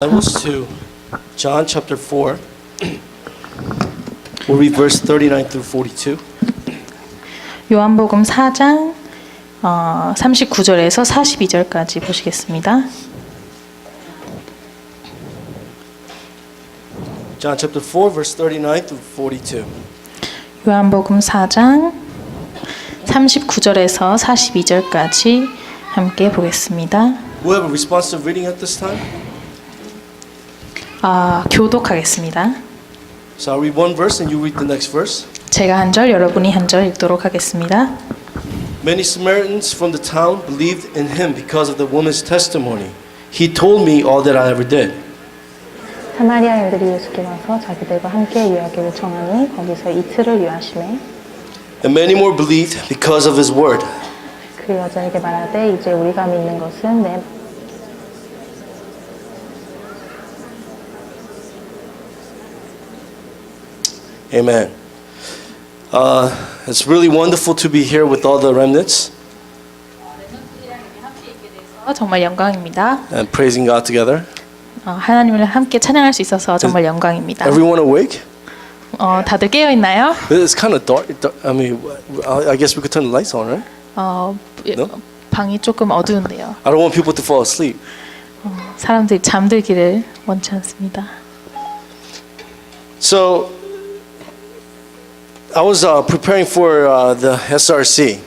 Bibles to John chapter 4. We'll read verse 39 through 42. 요한복음 4장 39절에서 42절까지 보시겠습니다. John chapter 4 verse 39 through 42. 요한복음 4장 39절에서 42절까지 함께 보겠습니다. We'll have a responsive reading at this time. 교독하겠습니다. So I'll read one verse and you read the next verse. 제가 한 절, 여러분이 한 절 읽도록 하겠습니다. Many Samaritans from the town believed in him because of the woman's testimony. He told me all that I ever did. 사마리아인들이 예수께 와서 자기들과 함께 유하기를 요청하니 거기서 이틀을 유하시매 And many more believed because of his word. 그 여자에게 말하되 이제 우리가 믿는 것은 내 Amen. It's really wonderful to be here with all the remnants 정말 영광입니다. and praising God together. 하나님을 함께 찬양할 수 있어서 정말 영광입니다. Everyone awake? 다들 깨어 있나요? It's kind of dark. I mean, I guess we could turn the lights on, right? No? 방이 조금 어두운데요. I don't want people to fall asleep. 사람들이 잠들기를 원치 않습니다. So, I was preparing for the SRC,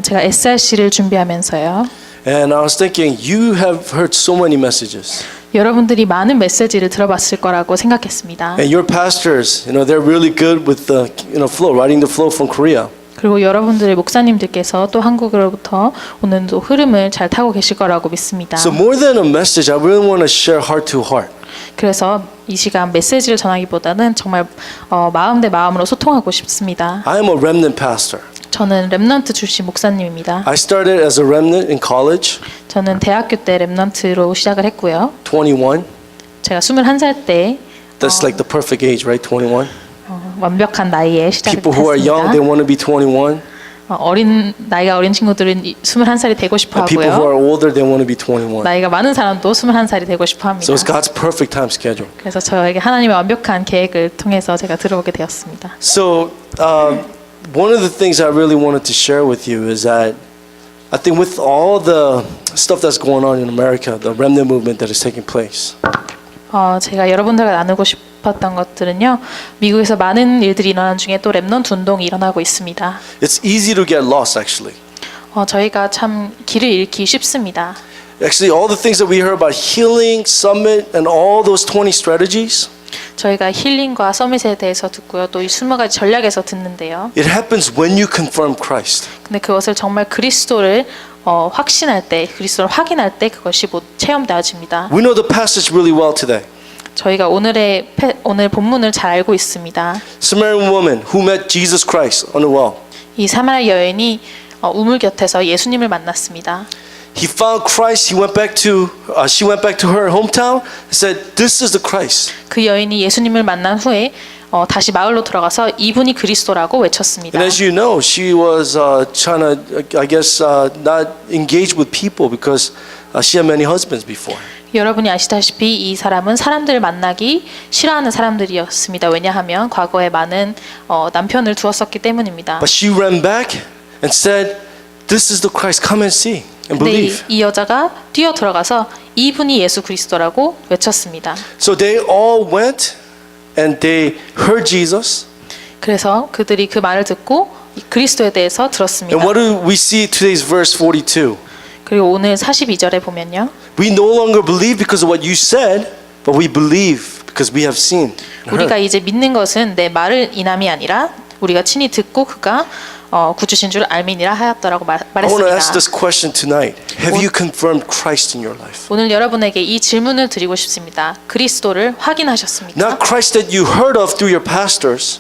제가 SRC를 준비하면서요. and I was thinking, you have heard so many messages, 여러분들이 많은 메시지를 들어봤을 거라고 생각했습니다. and your pastors, they're really good with the, flow, writing the flow from Korea. 그리고 여러분들의 목사님들께서 또 한국으로부터 오는 또 흐름을 잘 타고 계실 거라고 믿습니다. So more than a message, I really want to share heart to heart. 그래서 이 시간 메시지를 전하기보다는 정말 마음 대 마음으로 소통하고 싶습니다. I am a remnant pastor. 저는 렘넌트 출신 목사님입니다. I started as a remnant in college, 저는 대학교 때 렘넌트로 시작을 했고요. 21. 제가 21살 때 That's like the perfect age, right? 21. 완벽한 나이에 시작을 People who are young, they 했습니다. want to be 21. 나이가 어린 친구들은 21살이 되고 싶어 And people who are 하고요. older, they want to be 21. 나이가 많은 사람도 21살이 되고 싶어 합니다. So it's God's perfect time schedule. 그래서 저에게 하나님의 완벽한 계획을 통해서 제가 들어오게 되었습니다. So one of the things I really wanted to share with you is that I think with all the stuff that's going on in America, the remnant movement that is taking place, 제가 여러분들과 나누고 싶었던 것들은요. 미국에서 많은 일들이 일어나는 중에 또 렘넌트 운동이 일어나고 있습니다. it's easy to get lost actually. 저희가 참 길을 잃기 쉽습니다. Actually, all the things that we heard about healing, summit, and all those 20 strategies, 저희가 힐링과 서밋에 대해서 듣고요. 또 이 20가지 전략에서 듣는데요. it happens when you confirm Christ. 근데 그것을 정말 그리스도를 확신할 때, 그리스도를 확인할 때 그것이 못 체험되어집니다. We know the passage really well today. 저희가 오늘 본문을 잘 알고 있습니다. Samaritan woman who met Jesus Christ on the well. 이 사마리아 여인이 우물 곁에서 예수님을 만났습니다. He found Christ. She went back to her hometown and said, "This is the Christ." 그 여인이 예수님을 만난 후에 다시 마을로 들어가서 이분이 그리스도라고 외쳤습니다. And as you know, she was trying to, I guess, not engage with people because she had many husbands before. 여러분이 아시다시피 이 사람은 사람들을 만나기 싫어하는 사람들이었습니다. 왜냐하면 과거에 많은 남편을 두었었기 때문입니다. But she ran back and said, "This is the Christ. Come and see and 근데 believe." 이 여자가 뛰어 들어가서 이분이 예수 그리스도라고 외쳤습니다. So they all went and they heard Jesus. 그래서 그들이 그 말을 듣고 그리스도에 대해서 들었습니다. And what do we see today's verse 42? 그리고 오늘 42절에 보면요. We no longer believe because of what you said, but we believe because we have seen. and 우리가 heard. 이제 믿는 것은 내 말을 인함이 아니라 우리가 친히 듣고 그가 구주신 줄 알미니라 하였더라고 I want to ask 말했습니다. this question tonight. Have you confirmed Christ in your life? 오늘 여러분에게 이 질문을 드리고 싶습니다. 그리스도를 확인하셨습니까? Not Christ that you heard of through your pastors,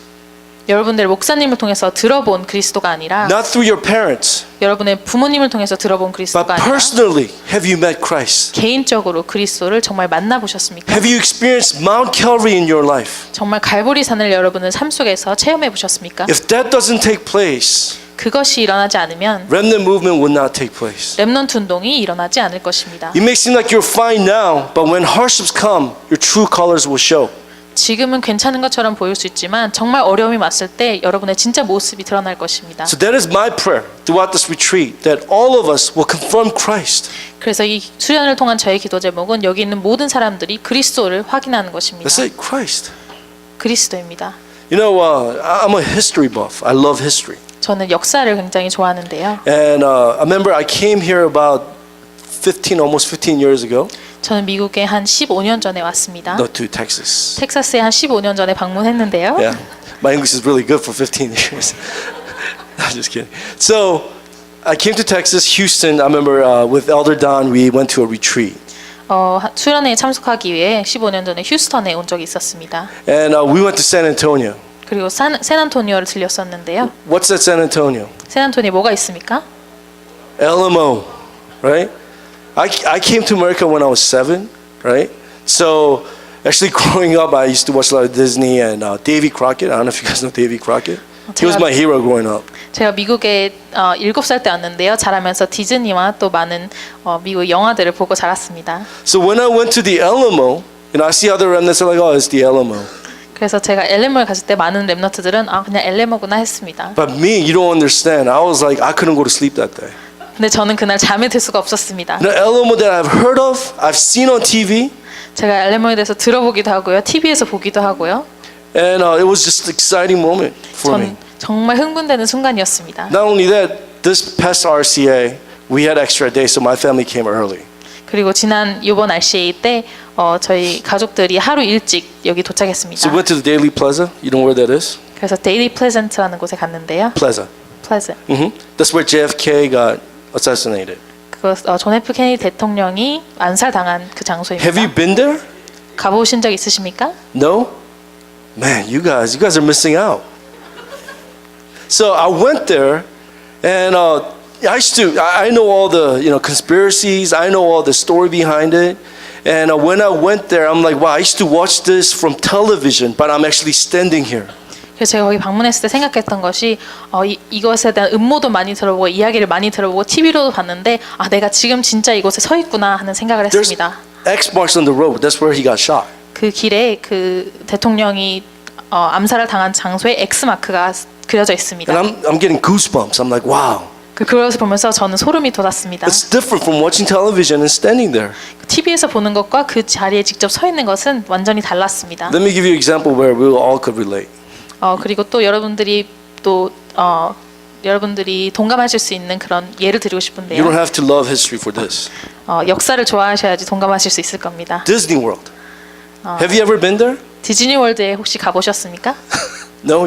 여러분들 목사님을 통해서 들어본 그리스도가 아니라 not through your parents, 여러분의 부모님을 통해서 들어본 but 그리스도가 아니라 personally, have you met Christ? 개인적으로 그리스도를 정말 만나보셨습니까? Have you experienced Mount Calvary in your life? 정말 갈보리 산을 여러분은 삶 속에서 체험해 보셨습니까? If that doesn't take place, 그것이 일어나지 않으면 remnant movement would not take place. 렘넌트 운동이 일어나지 않을 것입니다. You may seem like you're fine now, but when hardships come, your true colors will show. 지금은 괜찮은 것처럼 보일 수 있지만 정말 어려움이 왔을 때 여러분의 진짜 모습이 드러날 것입니다. So that is my prayer throughout this retreat, that all of us will confirm Christ. 그래서 이 수련을 통한 저의 기도 제목은 여기 있는 모든 사람들이 그리스도를 확인하는 것입니다. That's it, Christ. 그리스도입니다. You know, I'm a history buff. I love history. 저는 역사를 굉장히 좋아하는데요. And I remember I came here about almost 15 years ago. 저는 미국에 한 15년 전에 왔습니다. No, to Texas. 텍사스에 한 15년 전에 방문했는데요. Yeah, my English is really good for 15 years. I'm just kidding. So I came to Texas, Houston. I remember with Elder Don, we went to a retreat. 수련회에 참석하기 위해 15년 전에 휴스턴에 온 적이 있었습니다. And we went to San Antonio. 그리고 샌안토니오를 들렸었는데요. What's at San Antonio? 샌안토니오에 뭐가 있습니까? LMO, right? I came to America when I was 7, right? So actually growing up, I used to watch a lot of Disney and Davy Crockett. I don't know if you guys know Davy Crockett. He was my hero growing up. 제가 미국에 7살 때 왔는데요. 자라면서 디즈니와 또 많은 미국 영화들을 보고 자랐습니다. So when I went to the Alamo, I see other remnants are like, oh, it's the Alamo. 그래서 제가 엘레모에 갔을 때 많은 렘너트들은 그냥 엘레모구나 했습니다. But me, you don't understand. I was like, I couldn't go to sleep that day. 근데 저는 그날 잠에 들 수가 없었습니다. The Alamo that I've heard of, I've seen on TV, 제가 엘레모에 대해서 들어보기도 하고요. TV에서 보기도 하고요. and it was just an exciting moment for me. 전 정말 흥분되는 순간이었습니다. Not only that, this past RCA, we had extra days, so my family came early. 그리고 이번 RCA 때 저희 가족들이 하루 일찍 여기 도착했습니다. So we went to the Daily Plaza. You know where that is? 그래서 데일리 플레전트라는 곳에 갔는데요. Plaza. 플레전. That's where JFK got assassinated. 존 F 케네디 대통령이 암살당한 그 장소입니다. Have you been there? 가보신 적 있으십니까? No? Man, you guys are missing out. So I went there, and I know all the conspiracies. I know all the story behind it. And when I went there, I'm like, wow, I used to watch this from television, but I'm actually standing here. 그래서 제가 거기 방문했을 때 생각했던 것이 이것에 대한 음모도 많이 들어보고 이야기를 많이 들어보고 TV로도 봤는데 내가 지금 진짜 이곳에 서 있구나 하는 생각을 There's 했습니다. X marks on the road. That's where he got shot. 그 길에 그 대통령이 암살을 당한 장소에 X 마크가 그려져 있습니다. And I'm getting goosebumps. I'm like, wow. 그것을 보면서 저는 소름이 돋았습니다. It's different from watching television and standing there. TV에서 보는 것과 그 자리에 직접 서 있는 것은 완전히 달랐습니다. Let me give you an example where we all could relate. 그리고 또 여러분들이 동감하실 수 있는 그런 예를 드리고 You 싶은데요. don't have to love history for this. 역사를 좋아하셔야지 동감하실 수 있을 겁니다. Disney World. Have you ever been there? 디즈니 월드에 혹시 가보셨습니까? No,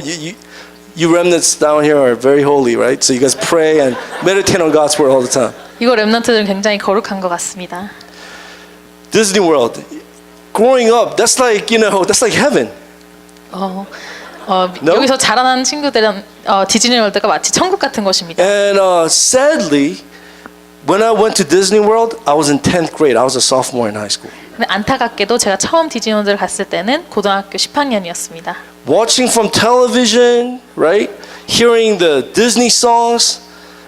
you remnants down here are very holy, right? So you guys pray and meditate on God's word all the time. 이거 렘넌트들은 굉장히 거룩한 것 같습니다. Disney World. Growing up, that's like heaven. No? 여기서 자라난 친구들은 디즈니 월드가 마치 천국 같은 곳입니다. And sadly, when I went to Disney World, I was in 10th grade. I was a sophomore in high school. 근데 안타깝게도 제가 처음 디즈니 월드를 갔을 때는 고등학교 10학년이었습니다. Watching from television, right? Hearing the Disney songs,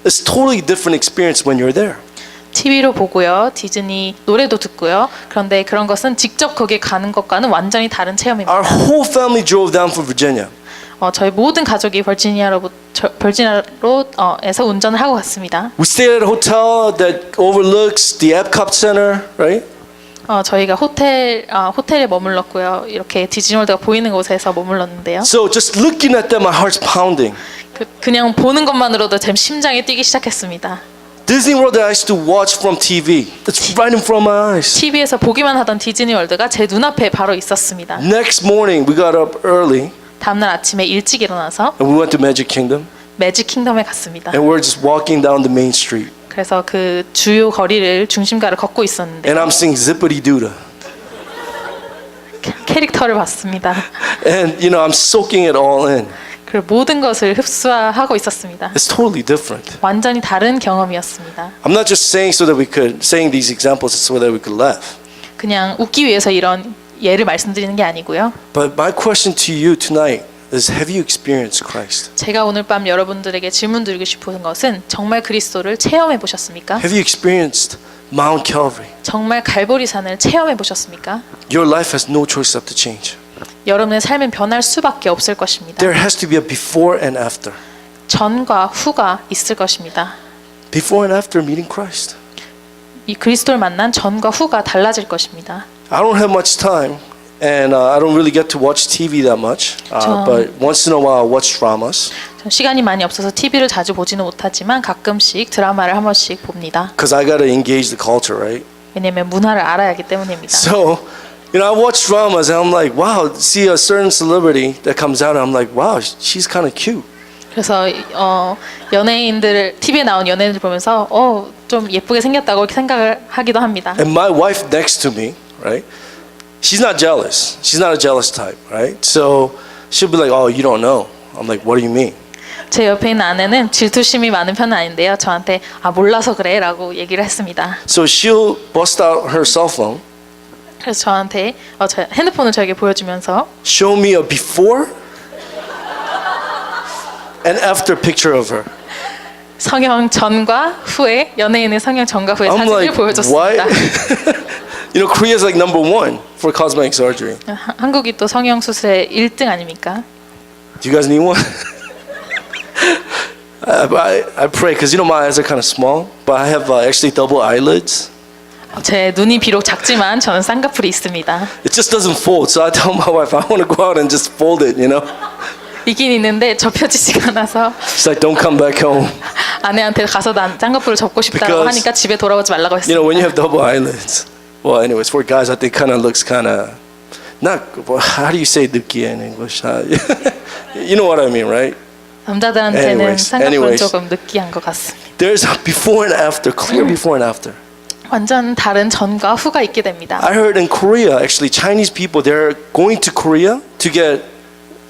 it's totally different experience when you're there. TV로 보고요, 디즈니 노래도 듣고요. 그런데 그런 것은 직접 거기에 가는 것과는 완전히 다른 체험입니다. Our whole family drove down from Virginia. 저희 모든 가족이 버지니아로에서 운전을 하고 갔습니다. We stayed at a hotel that overlooks the Epcot Center, right? 저희가 호텔에 머물렀고요. 이렇게 디즈니월드가 보이는 곳에서 머물렀는데요. So just looking at them, my heart's pounding. 그냥 보는 것만으로도 제 심장이 뛰기 시작했습니다. Disney World that I used to watch from TV, it's right in front of my eyes. TV에서 보기만 하던 디즈니월드가 제 눈앞에 바로 있었습니다. Next morning, we got up early 다음날 아침에 일찍 일어나서 and we went to Magic Kingdom. 매직 킹덤에 갔습니다. And we're just walking down the main street. 그래서 그 주요 거리를 중심가를 걷고 있었는데 And I'm seeing Zippity Doodah. 캐릭터를 봤습니다. And I'm soaking it all in. 그 모든 것을 흡수하고 있었습니다. It's totally different. 완전히 다른 경험이었습니다. I'm not just saying saying these examples so that we could laugh. 그냥 웃기 위해서 이런 예를 말씀드리는 게 아니고요. But my question to you tonight, is, have you experienced Christ? 제가 오늘 밤 여러분들에게 질문 드리고 싶은 것은 정말 그리스도를 체험해 보셨습니까? Have you experienced Mount Calvary? 정말 갈보리산을 체험해 보셨습니까? Your life has no choice except to change. 여러분의 삶은 변할 수밖에 없을 것입니다. There has to be a before and after. 전과 후가 있을 것입니다. Before and after meeting Christ. 이 그리스도를 만난 전과 후가 달라질 것입니다. I don't have much time, and I don't really get to watch TV that much. But once in a while, I watch dramas. 전 시간이 많이 없어서 TV를 자주 보지는 못하지만 가끔씩 드라마를 한 번씩 봅니다. Because I got to engage the culture, right? 왜냐하면 문화를 알아야 하기 때문입니다. So, I watch dramas, and I'm like, wow, see a certain celebrity that comes out, and I'm like, wow, she's kind of cute. 그래서 연예인들 TV에 나온 연예인들 보면서 좀 예쁘게 생겼다고 이렇게 생각을 하기도 합니다. And my wife next to me, right? She's not jealous. She's not a jealous type, right? So she'll be like, oh, you don't know. I'm like, what do you mean? 제 옆에 있는 아내는 질투심이 많은 편은 아닌데요. 저한테 몰라서 그래라고 얘기를 했습니다. So she'll bust out her cell phone, 그래서 저한테 저 핸드폰을 저에게 보여주면서 show me a before and after picture of her. 성형 전과 후에 연예인의 성형 전과 후의 I'm 사진을 like, 보여줬습니다. what? Korea's like number one for cosmetic surgery. 한국이 또 성형 수술의 1등 아닙니까? Do you guys need one? I pray because my eyes are kind of small, but I have actually double eyelids. 제 눈이 비록 작지만 저는 쌍꺼풀이 있습니다. It just doesn't fold, so I tell my wife I want to go out and just fold it, 있긴 있는데 접혀지지가 않아서 She's like, don't come back home. 아내한테 가서 난 쌍꺼풀을 접고 싶다고 Because, 하니까 집에 돌아오지 말라고 했습니다. When you have double eyelids. Well, anyways, for guys, I think kind of looks kind of not. Well, how do you say 느끼해 in English? You know what I mean, right? 남자들한테는 쌍꺼풀은 anyways. 조금 느끼한 것 같습니다. There's a before and after, clear before and after. 완전 다른 전과 후가 있게 됩니다. I heard in Korea, actually, Chinese people, they're going to Korea to get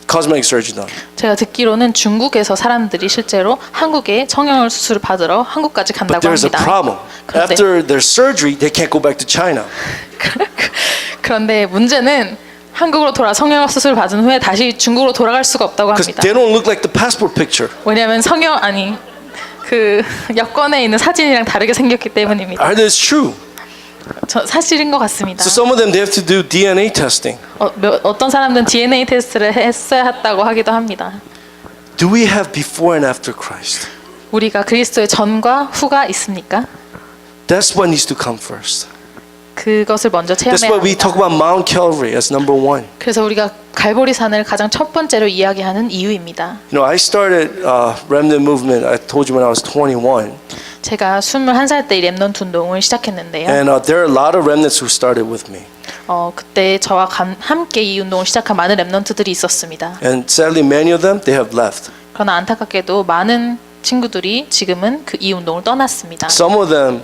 cosmetic surgery done. 제가 듣기로는 중국에서 사람들이 실제로 한국에 성형 수술을 받으러 한국까지 But 간다고 there's a 합니다. problem. 그런데, After their surgery, they can't go back to China. 그런데 문제는 한국으로 돌아 성형 수술 받은 후에 다시 중국으로 돌아갈 수가 없다고 Because 합니다. they don't look like the passport picture. 왜냐하면 그 여권에 있는 사진이랑 다르게 생겼기 때문입니다. Are this true? 사실인 것 같습니다. So some of them, they have to do DNA testing. 어떤 사람들은 DNA 테스트를 했어야 했다고 하기도 합니다. Do we have before and after Christ? 우리가 그리스도의 전과 후가 있습니까? That's what needs to come first. 그것을 먼저 That's 체험해야 why we talk 합니다. about Mount Calvary as number one. 그래서 우리가 갈보리산을 가장 첫 번째로 이야기하는 이유입니다. I started Remnant Movement, I told you when I was 21. 제가 21살 때 이 렘넌트 운동을 시작했는데요. And there are a lot of remnants who started with me. 그때 저와 함께 이 운동을 시작한 많은 렘넌트들이 있었습니다. And sadly, many of them, they have left. 그러나 안타깝게도 많은 친구들이 지금은 이 운동을 떠났습니다. Some of them,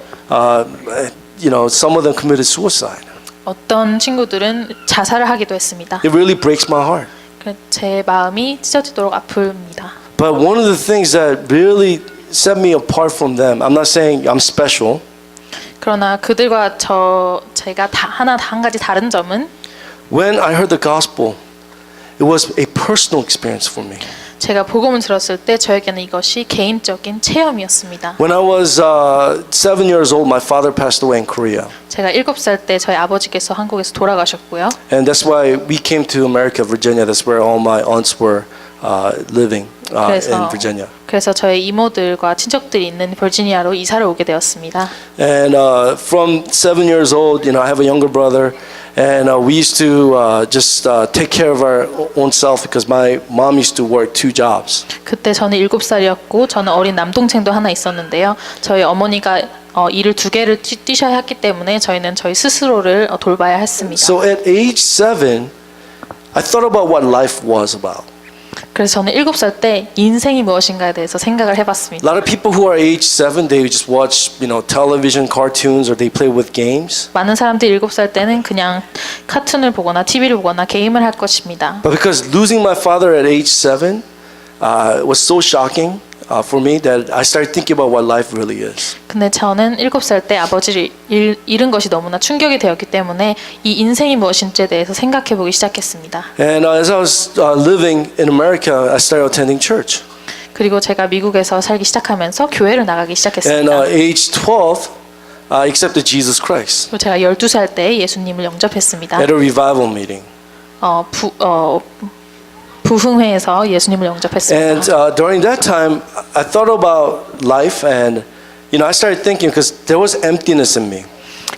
some of them committed suicide. 어떤 친구들은 자살을 하기도 했습니다. It really breaks my heart. 제 마음이 찢어지도록 아픕니다. But one of the things that really set me apart from them, I'm not saying I'm special. 그러나 그들과 제가 한 가지 다른 점은 When I heard the gospel, it was a personal experience for me. 제가 복음을 들었을 때 저에게는 이것이 개인적인 체험이었습니다. When I was 7 years old, my father passed away in Korea. 제가 7살 때 저희 아버지께서 한국에서 돌아가셨고요. And that's why we came to America, Virginia. That's where all my aunts were living in Virginia. 그래서 저희 이모들과 친척들이 있는 버지니아로 이사를 오게 되었습니다. And from 7 years old, I have a younger brother, and we used to just take care of our own self because my mom used to work 2 jobs. 그때 저는 7살이었고 저는 어린 남동생도 하나 있었는데요. 저희 어머니가 일을 2개를 뛰셔야 했기 때문에 저희는 저희 스스로를 돌봐야 했습니다. So at age 7, I thought about what life was about. 그래서 저는 7살 때 인생이 무엇인가에 대해서 생각을 해봤습니다. A lot of people who are age 7, they just watch, television, cartoons, or they play with games. 많은 사람들이 7살 때는 그냥 카툰을 보거나 TV를 보거나 게임을 할 것입니다. But because losing my father at age 7 was so shocking, for me that I started thinking about what life really is. 근데 저는 7살 때 아버지를 잃은 것이 너무나 충격이 되었기 때문에 이 인생이 무엇인지에 대해서 생각해 보기 시작했습니다. And as I was living in America, I started attending church. 그리고 제가 미국에서 살기 시작하면서 교회를 나가기 And 시작했습니다. age 12, I accepted Jesus Christ 그리고 제가 12살 때 예수님을 영접했습니다. at a revival meeting. 부흥회에서 예수님을 영접했습니다. And during that time, I thought about life, and I started thinking because there was emptiness in me.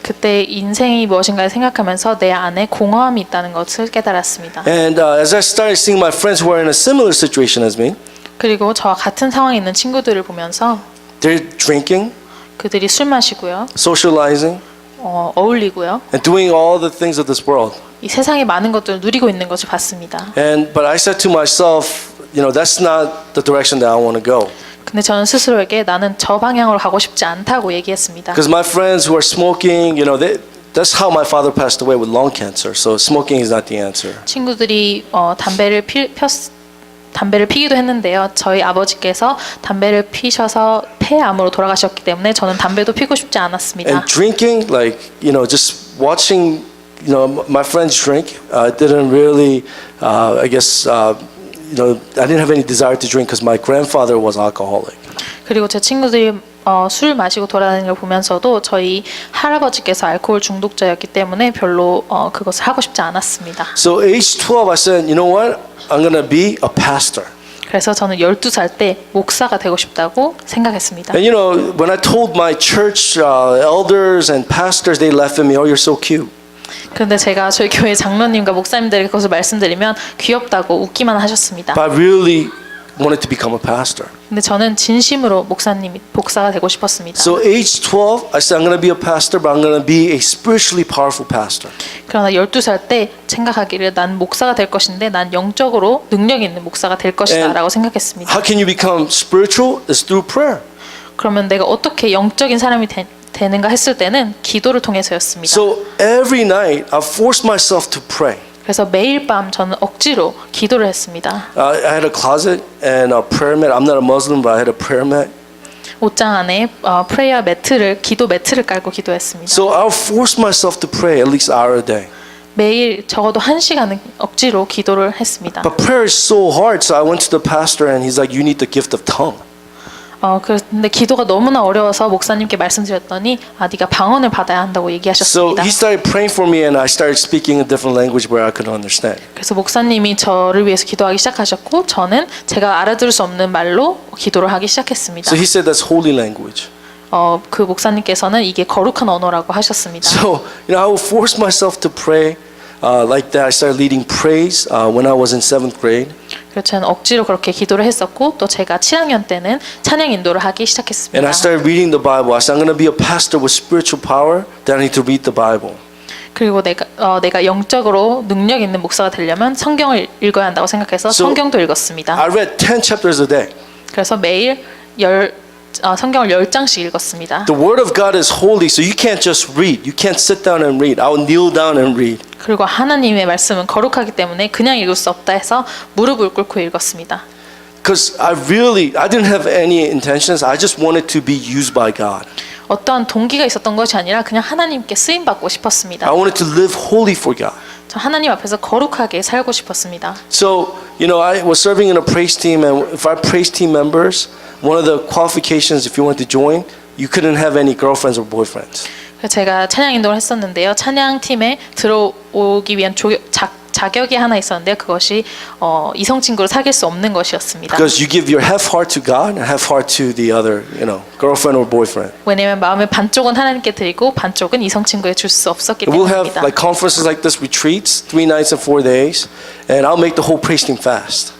그때 인생이 무엇인가를 생각하면서 내 안에 공허함이 있다는 것을 깨달았습니다. And as I started seeing my friends who are in a similar situation as me, 그리고 저와 같은 상황에 있는 친구들을 보면서 they're drinking, 그들이 술 마시고요, socializing, 어울리고요, and doing all the things of this world. 이 세상의 많은 것들을 누리고 있는 것을 봤습니다. But I said to myself, that's not the direction that I want to go. 근데 저는 스스로에게 나는 저 방향으로 가고 싶지 않다고 얘기했습니다. Because my friends who are smoking, that's how my father passed away with lung cancer. So smoking is not the answer. 친구들이 담배를 피기도 했는데요. 저희 아버지께서 담배를 피셔서 폐암으로 돌아가셨기 때문에 저는 담배도 피고 싶지 않았습니다. And drinking, just watching, my friends drink, didn't really, I guess, I didn't have any desire to drink because my grandfather was alcoholic. 그리고 제 친구들이 술 마시고 돌아다니는 걸 보면서도 저희 할아버지께서 알코올 중독자였기 때문에 별로 그것을 하고 싶지 않았습니다. So age 12, I said, you know what? I'm gonna be a pastor. 그래서 저는 12살 때 목사가 되고 싶다고 생각했습니다. And when I told my church elders and pastors, they laughed at me. Oh, you're so cute. 그런데 제가 저희 교회 장로님과 목사님들에게 그것을 말씀드리면 귀엽다고 웃기만 하셨습니다. But I really wanted to become a pastor. 근데 저는 진심으로 목사가 되고 싶었습니다. So age 12, I said I'm going to be a pastor, but I'm going to be a spiritually powerful pastor. 그러나 12살 때 생각하기를 난 목사가 될 것인데 난 영적으로 능력 있는 목사가 될 것이다라고 생각했습니다. How can you become spiritual? It's through prayer. 그러면 내가 어떻게 영적인 사람이 되는가 했을 때는 기도를 통해서였습니다. So every night I forced myself to pray. 그래서 매일 밤 저는 억지로 기도를 했습니다. I had a closet and a prayer mat. I'm not a Muslim, but I had a prayer mat. 옷장 안에 기도 매트를 깔고 기도했습니다. So I'll force myself to pray at least an hour a day. 매일 적어도 1시간은 억지로 기도를 했습니다. But prayer is so hard, so I went to the pastor and he's like, you need the gift of tongue. 근데 기도가 너무나 어려워서 목사님께 말씀드렸더니 네가 방언을 받아야 한다고 So 얘기하셨습니다. he started praying for me and I started speaking a different language where I could understand. 그래서 목사님이 저를 위해서 기도하기 시작하셨고 저는 제가 알아들을 수 없는 말로 기도를 하기 시작했습니다. So he said that's holy language. 그 목사님께서는 이게 거룩한 언어라고 하셨습니다. So I would force myself to pray like that. I started leading praise when I was in 7th grade. 그래서 저는 억지로 그렇게 기도를 했었고 또 제가 7학년 때는 찬양 인도를 하기 시작했습니다. And I started reading the Bible. I said I'm going to be a pastor with spiritual power. Then I need to read the Bible. 그리고 내가 영적으로 능력 있는 목사가 되려면 성경을 읽어야 한다고 생각해서 So, 성경도 읽었습니다. I read 10 chapters a day. 그래서 매일 성경을 10장씩 읽었습니다. The Word of God is holy, so you can't just read. You can't sit down and read. I would kneel down and read. 그리고 하나님의 말씀은 거룩하기 때문에 그냥 읽을 수 없다 해서 무릎을 꿇고 읽었습니다. Because I didn't have any intentions. I just wanted to be used by God. 어떠한 동기가 있었던 것이 아니라 그냥 하나님께 쓰임 받고 싶었습니다. I wanted to live holy for God. 저 하나님 앞에서 거룩하게 살고 싶었습니다. So, I was serving in a praise team, and if our praise team members, one of the qualifications if you wanted to join, you couldn't have any girlfriends or boyfriends. 제가 찬양 인도를 했었는데요. 찬양 팀에 들어오기 위한 자격이 하나 있었는데요. 그것이 이성 친구를 사귈 수 없는 것이었습니다. Because you give your half heart to God and half heart to the other, girlfriend or boyfriend. 왜냐하면 마음의 반쪽은 하나님께 드리고 반쪽은 이성 친구에 줄 수 없었기 We'll have 때문입니다. like conferences like this, retreats, 3 nights and 4 days, and I'll make the whole praise team fast.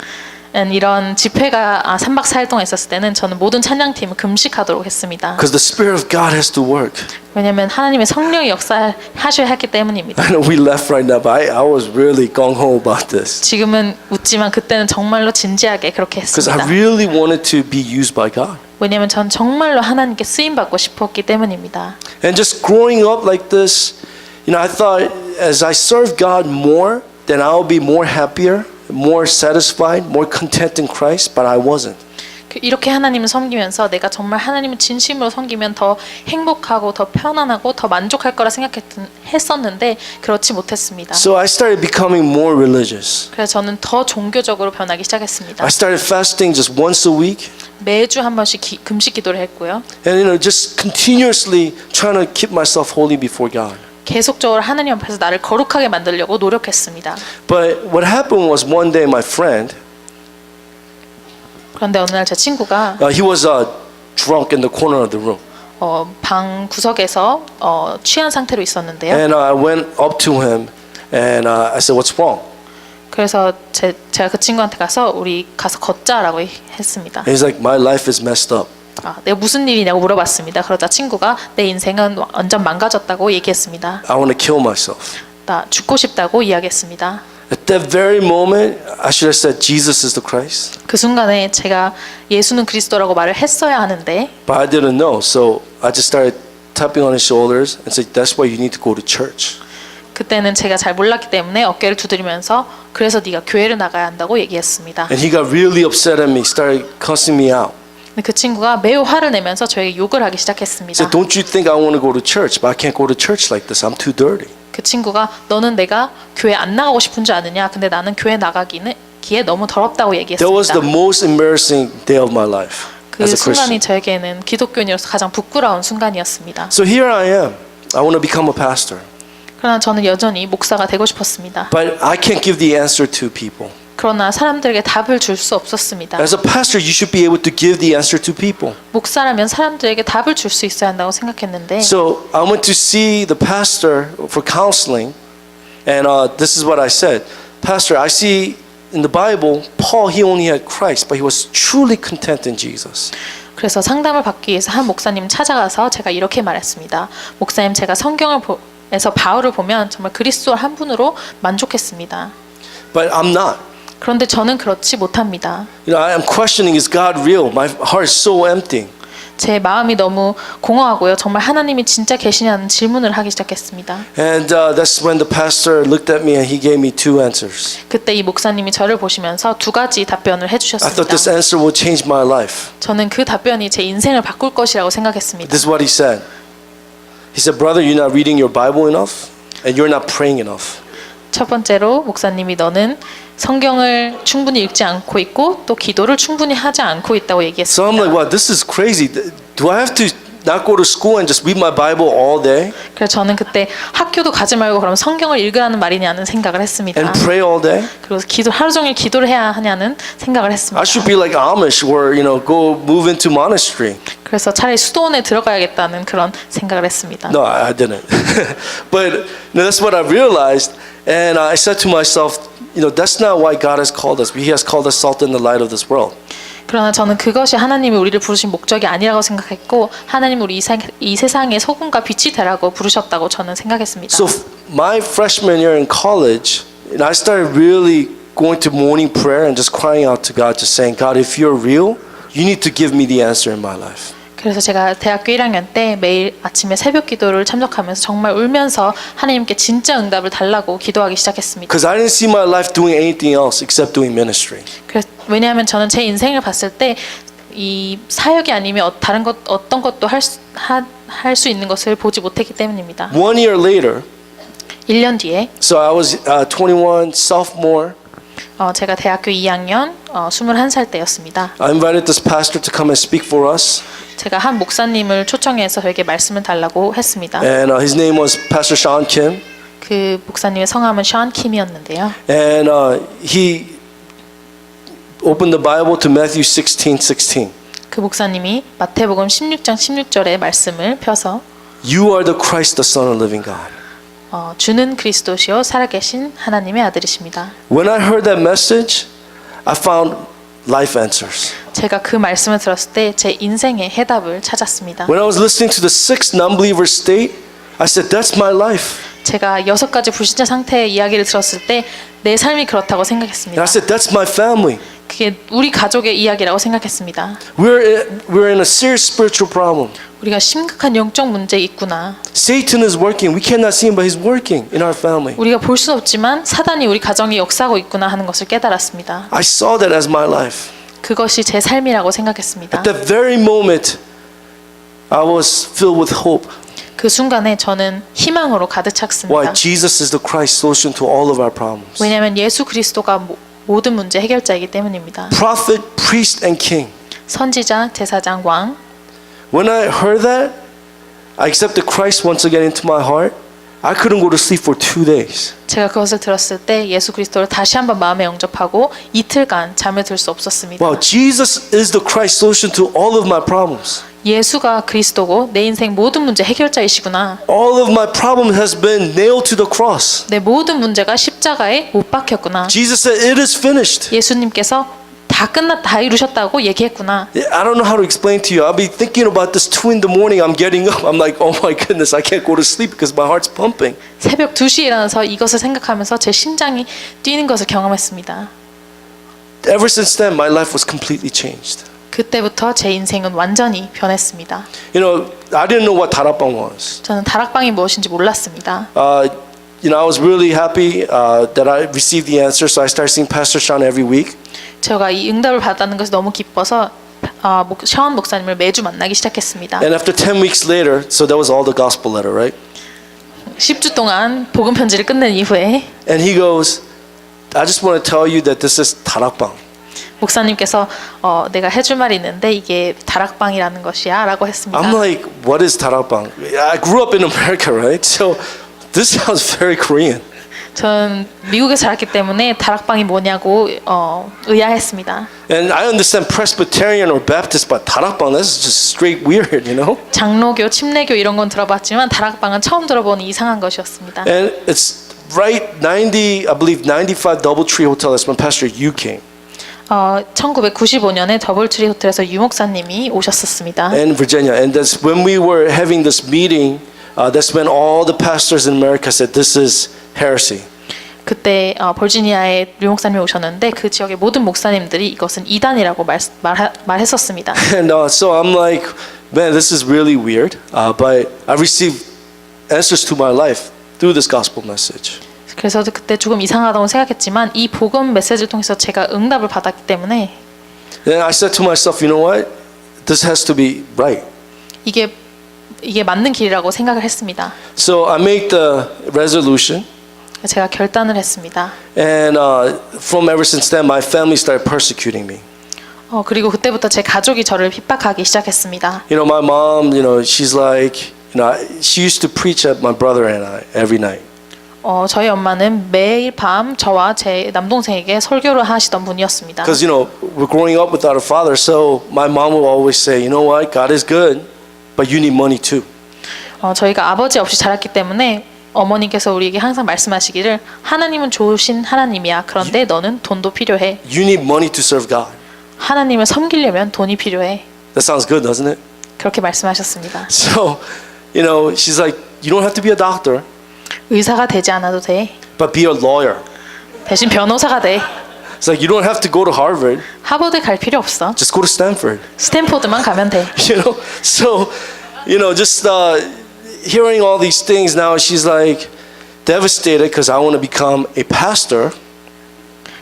이런 집회가 3박 4일 동안 있었을 때는 저는 모든 찬양팀을 금식하도록 했습니다. Because the Spirit of God has to work. 왜냐하면 하나님의 성령이 역사하셔야 했기 때문입니다. I know we left right now, but I was really gung-ho about this. 지금은 웃지만 그때는 정말로 진지하게 그렇게 Because I 했습니다. really wanted to be used by God. 왜냐하면 전 정말로 하나님께 쓰임 받고 싶었기 때문입니다. And just growing up like this, I thought as I serve God more, then I'll be more happier, more satisfied, more content in Christ, but I wasn't. 이렇게 하나님을 섬기면서 내가 정말 하나님을 진심으로 섬기면 더 행복하고 더 편안하고 더 만족할 거라 했었는데 그렇지 못했습니다. So I started becoming more religious. 그래서 저는 더 종교적으로 변하기 시작했습니다. I started fasting just once a week. 매주 한 번씩 금식 기도를 했고요. And just continuously trying to keep myself holy before God. 계속적으로 하나님 앞에서 나를 거룩하게 만들려고 노력했습니다. But what happened was one day my friend, 그런데 어느 날 제 친구가 he was drunk in the corner of the room. 방 구석에서 취한 상태로 있었는데요. And I went up to him and I said, "What's wrong?" 그래서 제가 그 친구한테 가서 우리 가서 걷자라고 했습니다. And he's like, "My life is messed up. 내가 무슨 일이냐고 물어봤습니다. 그러자 친구가 내 인생은 완전 망가졌다고 얘기했습니다. I want to kill myself." 나 죽고 싶다고 이야기했습니다. At that very moment, I should have said, "Jesus is the Christ." 그 순간에 제가 예수는 그리스도라고 말을 했어야 하는데 But I didn't know, so I just started tapping on his shoulders and said, "That's why you need to go to church." 그때는 제가 잘 몰랐기 때문에 어깨를 두드리면서 그래서 네가 교회를 나가야 한다고 얘기했습니다. And he got really upset at me, started cussing me out. 근데 그 친구가 매우 화를 내면서 저에게 욕을 하기 He 시작했습니다. said, "Don't you think I want to go to church? But I can't go to church like this. I'm too dirty." 그 친구가 너는 내가 교회 안 나가고 싶은 줄 아느냐? 근데 나는 교회 나가기에 너무 더럽다고 That was the 얘기했습니다. most embarrassing day of my life 그 as a 순간이 Christian. 저에게는 기독교인으로서 가장 부끄러운 순간이었습니다. So here I am. I want to become a pastor. 그러나 저는 여전히 목사가 되고 싶었습니다. But I can't give the answer to people. 그러나 사람들에게 답을 줄 수 없었습니다. As a pastor, you should be able to give the answer to people. 목사라면 사람들에게 답을 줄 수 있어야 한다고 생각했는데 So I went to see the pastor for counseling, and this is what I said. Pastor, I see in the Bible, Paul, he only had Christ, but he was truly content in Jesus. 그래서 상담을 받기 위해서 한 목사님 찾아가서 제가 이렇게 말했습니다. 목사님, 제가 성경에서 바울을 보면 정말 그리스도 한 분으로 만족했습니다. But I'm not. 그런데 저는 그렇지 못합니다. I am questioning, is God real? My heart is so empty. 제 마음이 너무 공허하고요. 정말 하나님이 진짜 계시냐는 질문을 하기 시작했습니다. And that's when the pastor looked at me and he gave me two answers. 그때 이 목사님이 저를 보시면서 두 가지 답변을 I thought 해주셨습니다. this answer would change my life. 저는 그 답변이 제 인생을 바꿀 것이라고 생각했습니다. This is what he said. He said, "Brother, you're not reading your Bible enough and you're not praying enough." 첫 번째로 목사님이 너는 성경을 충분히 읽지 않고 있고 또 기도를 충분히 하지 않고 있다고 So I'm 얘기했습니다. like, wow, this is crazy. Do I have to not go to school and just read my Bible all day 그래서 저는 그때 학교도 가지 말고 그럼 성경을 읽으라는 말이냐는 생각을 했습니다. and pray all day? 그리고 하루 종일 기도를 해야 하냐는 생각을 했습니다. I should be like Amish where, go move into monastery. 그래서 차라리 수도원에 들어가야겠다는 그런 생각을 했습니다. No, I didn't. But that's what I realized. And I said to myself, that's not why God has called us. He has called us salt and the light of this world. 그러나 저는 그것이 하나님이 우리를 부르신 목적이 아니라고 생각했고 하나님이 우리 이 세상의 소금과 빛이 되라고 부르셨다고 저는 생각했습니다. So my freshman year in college, I started really going to morning prayer and just crying out to God, just saying, God, if you're real, you need to give me the answer in my life. 그래서 제가 대학교 1학년 때 매일 아침에 새벽 기도를 참석하면서 정말 울면서 하나님께 진짜 응답을 달라고 기도하기 시작했습니다. Because I didn't see my life doing anything else except doing ministry. 왜냐하면 저는 제 인생을 봤을 때 이 사역이 아니면 다른 어떤 것도 할 수 있는 것을 보지 못했기 때문입니다. 1 year later, 1년 뒤에 so I was 21, sophomore. 제가 대학교 2학년 21살 때였습니다. I invited this pastor to come and speak for us. 제가 한 목사님을 초청해서 저에게 말씀을 달라고 했습니다. And his name was Pastor Sean Kim. 그 목사님의 성함은 션 킴이었는데요. And he opened the Bible to Matthew 16:16. 그 목사님이 마태복음 16장 16절의 말씀을 펴서 You are the Christ, the Son of the living God. 주는 그리스도시요 살아계신 하나님의 아들이십니다. When I heard that message, I found life answers. 제가 그 말씀을 들었을 때 제 인생의 해답을 찾았습니다. When I was listening to the 6 non-believer state, I said, that's my life. 제가 6가지 불신자 상태의 이야기를 들었을 때 내 삶이 그렇다고 And 생각했습니다. I said, that's my family. 그게 우리 가족의 이야기라고 생각했습니다. We're in a serious spiritual problem. 우리가 심각한 영적 문제에 있구나. Satan is working. We cannot see him, but he's working in our family. 우리가 볼 수 없지만 사단이 우리 가정에 역사하고 있구나 하는 것을 깨달았습니다. I saw that as my life. 그것이 제 삶이라고 생각했습니다. At that very moment, I was filled with hope. 그 순간에 저는 희망으로 가득 Why? 찼습니다. Jesus is the Christ solution to all of our problems. 왜냐하면 예수 그리스도가 모든 문제 해결자이기 때문입니다. Prophet, priest, and king. 선지자, 제사장, 왕. When I heard that, I accepted Christ once again into my heart. I couldn't go to sleep for 2 days. 제가 그것을 들었을 때 예수 그리스도를 다시 한번 마음에 영접하고 이틀간 잠에 들 수 없었습니다. Wow, Jesus is the Christ solution to all of my problems. 예수가 그리스도고 내 인생 모든 문제 해결자이시구나. All of my problem has been nailed to the cross. 내 모든 문제가 십자가에 못 박혔구나. Jesus said, "It is finished." 예수님께서 다 이루셨다고 얘기했구나. I don't know how to explain to you. I'll be thinking about this 2 in the morning. I'm getting up. I'm like, oh my goodness, I can't go to sleep because my heart's pumping. 새벽 2시에 일어나서 이것을 생각하면서 제 심장이 뛰는 것을 경험했습니다. Ever since then, my life was completely changed. 그때부터 제 인생은 완전히 변했습니다. You know, I didn't know what 다락방 was. 저는 다락방이 무엇인지 몰랐습니다. You know, I was really happy that I received the answer, so I started seeing Pastor Sean every week. 제가 이 응답을 받았다는 것이 너무 기뻐서 샤원 목사님을 매주 만나기 시작했습니다. And after 10 weeks later, so that was all the gospel letter, right? 10주 동안 복음 편지를 끝낸 이후에 And he goes, I just want to tell you that this is 다락방. 목사님께서 내가 해줄 말이 있는데 이게 다락방이라는 것이야 라고 했습니다. I'm like, what is 다락방? I grew up in America, right? So this sounds very Korean. 전 미국에 자랐기 때문에 다락방이 뭐냐고 의아했습니다. And I understand Presbyterian or Baptist, but 다락방, that's just straight weird, you know? 장로교, 침례교 이런 건 들어봤지만 다락방은 처음 들어보는 이상한 것이었습니다. And it's right 90, I believe 95 DoubleTree Hotel. That's when Pastor Yu came. 1995년에 더블트리 호텔에서 유 목사님이 오셨었습니다. In Virginia. And that's when we were having this meeting, that's when all the pastors in America said, this is heresy. 그때 버지니아에 류 목사님이 오셨는데 그 지역의 모든 목사님들이 이것은 이단이라고 말했었습니다. And so I'm like, man, this is really weird. But I received answers to my life through this gospel message. 그래서 그때 조금 이상하다고 생각했지만 이 복음 메시지를 통해서 제가 응답을 받았기 때문에 Then I said to myself, you know what? This has to be right. 이게 맞는 길이라고 생각을 했습니다. So I made the resolution. 제가 결단을 했습니다. And from ever since then, my family started persecuting me. 그리고 그때부터 제 가족이 저를 핍박하기 시작했습니다. You know, my mom, you know, she's like, you know, she used to preach at my brother and I every night. 저희 엄마는 매일 밤 저와 제 남동생에게 설교를 하시던 분이었습니다. Because, you know, we're growing up without a father, so my mom will always say, you know what, God is good, but you need money too. 저희가 아버지 없이 자랐기 때문에 어머니께서 우리에게 항상 말씀하시기를 하나님은 좋으신 하나님이야. 그런데 너는 돈도 필요해. You need money to serve God. 하나님을 섬기려면 돈이 필요해. That sounds good, doesn't it? 그렇게 말씀하셨습니다. So, you know, she's like, you don't have to be a doctor, 의사가 되지 않아도 돼. but be a lawyer. 대신 변호사가 돼. It's like, you don't have to go to Harvard, 하버드 갈 필요 없어. just go to Stanford. 스탠포드만 가면 돼. You know, so, you know, just hearing all these things now, she's like devastated because I want to become a pastor.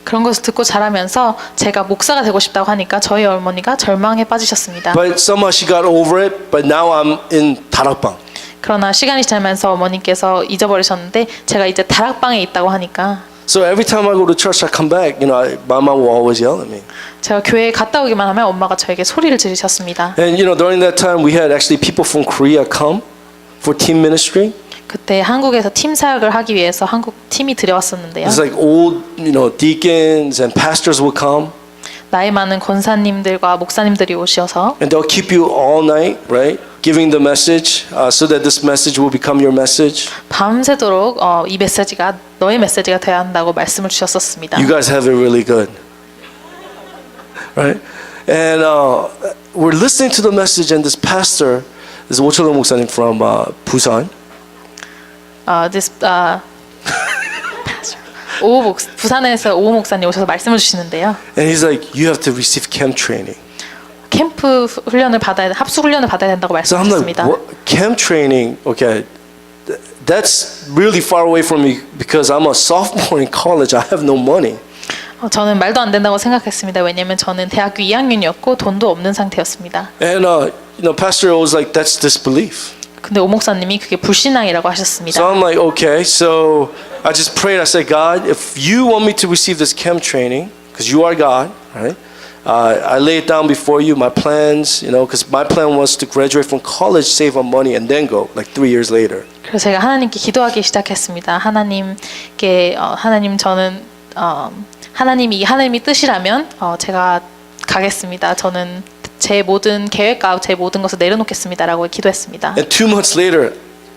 그런 것을 듣고 자라면서 제가 목사가 되고 싶다고 하니까 저희 어머니가 절망에 빠지셨습니다. But somehow she got over it, but now I'm in 다락방. 그러나 시간이 지나면서 어머니께서 잊어버리셨는데 제가 이제 다락방에 있다고 하니까 So every time I go to church, I come back, you know, my mom will always yell at me. 제가 교회에 갔다 오기만 하면 엄마가 저에게 소리를 지르셨습니다. And you know, during that time, we had actually people from Korea come for team ministry. 그때 한국에서 팀 사역을 하기 위해서 한국 팀이 들여왔었는데요. It's like old, you know, deacons and pastors would come, 나이 많은 권사님들과 목사님들이 오셔서 and they'll keep you all night, right? Giving the message so that this message will become your message. 밤새도록 이 메시지가 너의 메시지가 되어야 한다고 말씀을 주셨었습니다. You guys have it really good, right? And we're listening to the message, and this pastor is 오철호 목사님 from Busan. 부산에서 오 목사님 오셔서 말씀을 주시는데요. And he's like, you have to receive camp training. 캠프 훈련을 합숙 훈련을 받아야 된다고 So I'm like, 말씀하셨습니다. what? Camp training? Okay, that's really far away from me because I'm a sophomore in college. I have no money. 저는 말도 안 된다고 생각했습니다. 왜냐하면 저는 대학교 2학년이었고 돈도 없는 상태였습니다. And pastor was like, that's disbelief. 근데 오 목사님이 그게 불신앙이라고 하셨습니다. So I'm like, okay. So I just prayed. I said, God, if you want me to receive this camp training, because you are God, right? I lay it down before you, my plans, because my plan was to graduate from college, save up money, and then go, like 3 years later. 그래서 제가 하나님께 기도하기 시작했습니다. 하나님께 하나님 저는 하나님이 뜻이라면 제가 가겠습니다. 저는 제 모든 계획과 제 모든 것을 내려놓겠습니다라고 기도했습니다. And 2 months later,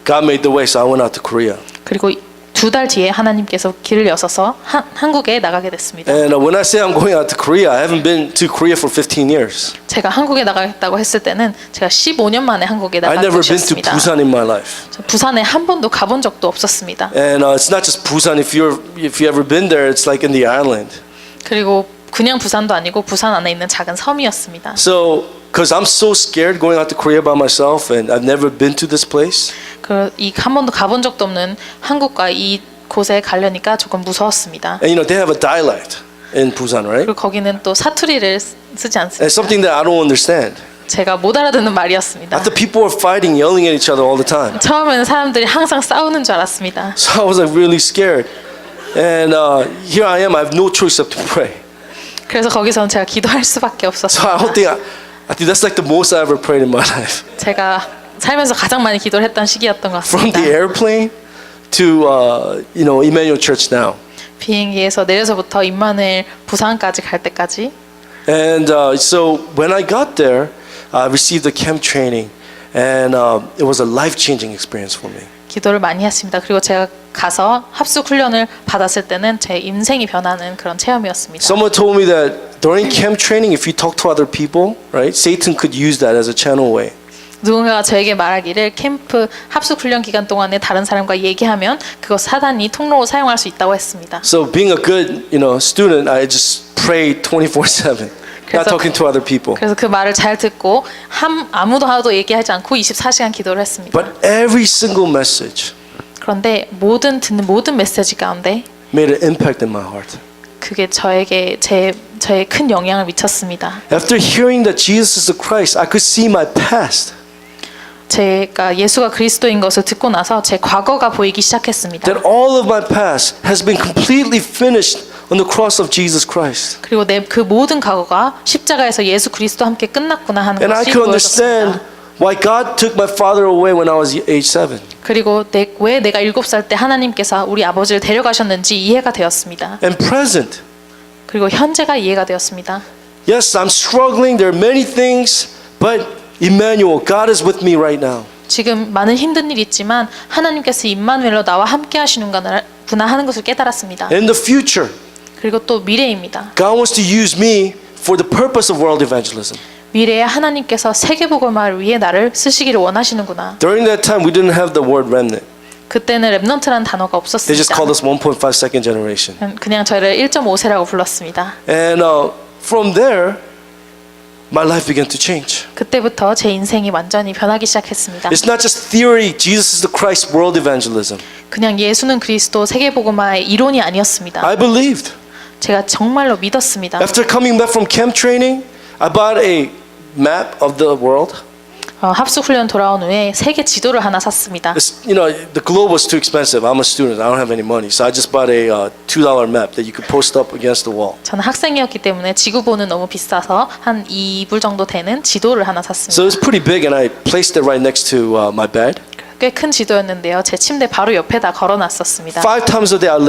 God made the way, so I went out to Korea. 그리고 2달 뒤에 하나님께서 길을 여셔서 한국에 나가게 됐습니다. And when I say I'm going out to Korea, I haven't been to Korea for 15 years. 제가 한국에 나가겠다고 했을 때는 제가 15년 만에 한국에 I've 나간 never been to 것이었습니다. Busan in my life. 부산에 한 번도 가본 적도 없었습니다. And it's not just Busan. If you ever been there, it's like in the island. 그리고 그냥 부산도 아니고 부산 안에 있는 작은 섬이었습니다. So, because I'm so scared going out to Korea by myself, and I've never been to this place. 한 번도 가본 적도 없는 한국과 이 곳에 가려니까 조금 무서웠습니다. And they have a dialect in Busan, right? 그리고 거기는 또 사투리를 쓰지 And 않습니다. something that I don't understand. 제가 못 알아듣는 말이었습니다. I thought people were fighting, yelling at each other all the time. 처음에는 사람들이 항상 싸우는 줄 알았습니다. So I was like really scared. And here I am. I have no choice but to pray. 그래서 거기서는 제가 기도할 수밖에 So I 없었습니다. don't think I think that's like the most I ever prayed in my life. 제가 살면서 가장 많이 기도를 했던 시기였던 것 From 같습니다. the airplane to Emmanuel Church now. 비행기에서 내려서부터 임마누엘 부산까지 갈 때까지. And so when I got there, I received the camp training, and it was a life-changing experience for me. 기도를 많이 했습니다. 그리고 제가 가서 합숙 훈련을 받았을 때는 제 인생이 변하는 그런 체험이었습니다. Someone told me that during camp training, if you talk to other people, right, Satan could use that as a channel way. 누군가가 저에게 말하기를 캠프 합숙 훈련 기간 동안에 다른 사람과 얘기하면 그것 사단이 통로로 사용할 수 있다고 했습니다. So being a good, student, I just prayed 24/7, not talking to other people. 그래서 그 말을 잘 듣고 아무도 하나도 얘기하지 않고 24시간 기도를 했습니다. But every single message 그런데 듣는 모든 메시지 가운데 made an impact in my heart. 그게 저에게 저의 큰 영향을 미쳤습니다. After hearing that Jesus is the Christ, I could see my past. 제가 예수가 그리스도인 것을 듣고 나서 제 과거가 보이기 시작했습니다. That all of my past has been completely finished on the cross of Jesus Christ. 그리고 그 모든 과거가 십자가에서 예수 그리스도와 함께 끝났구나 하는 And I 것이 could understand 보여졌습니다. why God took my father away when I was age 7. 그리고 왜 내가 7살 때 하나님께서 우리 아버지를 데려가셨는지 이해가 되었습니다. And present. 그리고 현재가 이해가 되었습니다. Yes, I'm struggling. There are many things, but Emmanuel, God is with me right now. 지금 많은 힘든 일이 있지만 하나님께서 임마누엘로 나와 함께 하시는구나 하는 것을 깨달았습니다. In the future, 그리고 또 미래입니다. God wants to use me for the purpose of world evangelism. 미래에 하나님께서 세계복음화를 위해 나를 쓰시기를 원하시는구나. During that time, we didn't have the word remnant. 그때는 랩넌트라는 단어가 They just 없었습니다. called us 1.5 second generation. 그냥 저를 1.5세라고 불렀습니다. And from there, my life began to change. 그때부터 제 인생이 완전히 변하기 시작했습니다. It's not just theory, Jesus is the Christ, world evangelism. 그냥 예수는 그리스도 세계복음화의 이론이 아니었습니다. I believed. 제가 정말로 믿었습니다. After coming back from camp training, I bought a map of the world. 합숙 훈련 돌아온 후에 세계 지도를 하나 샀습니다. The globe was too expensive. I'm a student. I don't have any money. So I just bought a $2 map that you could post up against the wall. 저는 학생이었기 때문에 지구본은 너무 비싸서 한 2불 정도 되는 지도를 하나 샀습니다. So it's pretty big, and I placed it right next to my bed. 꽤 큰 지도였는데요. 제 침대 바로 옆에다 걸어놨었습니다. 5 times a day, I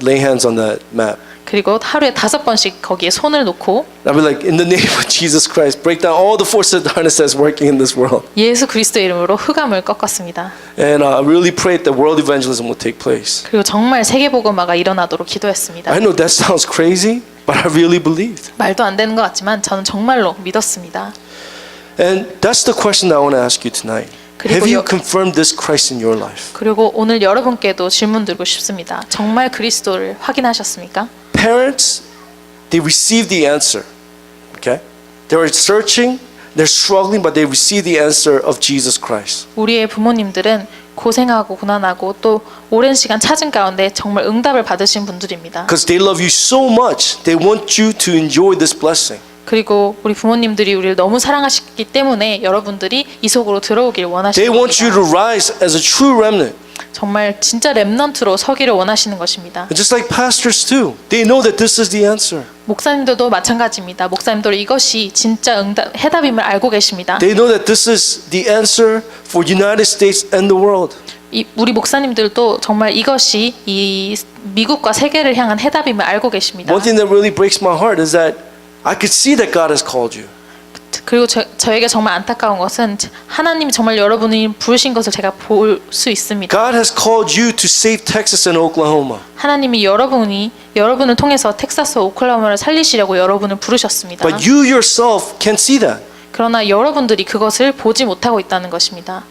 lay hands on that map. 그리고 하루에 5번씩 거기에 손을 놓고 I'd be like, in the name of Jesus Christ, break down all the forces of darkness that's working in this world. 예수 그리스도 이름으로 흑암을 꺾었습니다. And I really prayed that world evangelism would take place. 그리고 정말 세계복음화가 일어나도록 기도했습니다. I know that sounds crazy, but I really believed. 말도 안 되는 것 같지만 저는 정말로 믿었습니다. And that's the question I want to ask you tonight. Have you confirmed this Christ in your life? 그리고 오늘 여러분께도 질문 드리고 싶습니다. 정말 그리스도를 확인하셨습니까? Parents, they received the answer. Okay? They were searching, they're struggling, but they receive the answer of Jesus Christ. 우리의 부모님들은 고생하고 고난하고 또 오랜 시간 찾은 가운데 정말 응답을 받으신 분들입니다. Because they love you so much, they want you to enjoy this blessing. 그리고 우리 부모님들이 우리를 너무 사랑하시기 때문에 여러분들이 이 속으로 들어오길 They 원하십니다. want you to rise as a true remnant. 정말 진짜 렘넌트로 서기를 원하시는 것입니다. And just like pastors too, they know that this is the answer. 목사님들도 마찬가지입니다. 목사님들도 이것이 진짜 해답임을 알고 계십니다. They know that this is the answer for United States and the world. 우리 목사님들도 정말 이것이 이 미국과 세계를 향한 해답임을 알고 계십니다. One thing that really breaks my heart is that I could see that God has called you. 그리고 저에게 정말 안타까운 것은 하나님이 정말 여러분을 부르신 것을 제가 볼 수 있습니다. God has called you to save Texas and Oklahoma. 하나님이 여러분을 통해서 텍사스와 오클라호마를 살리시려고 여러분을 부르셨습니다. But you yourself can't see that. 그러나 여러분들이 그것을 보지 못하고 있다는 것입니다.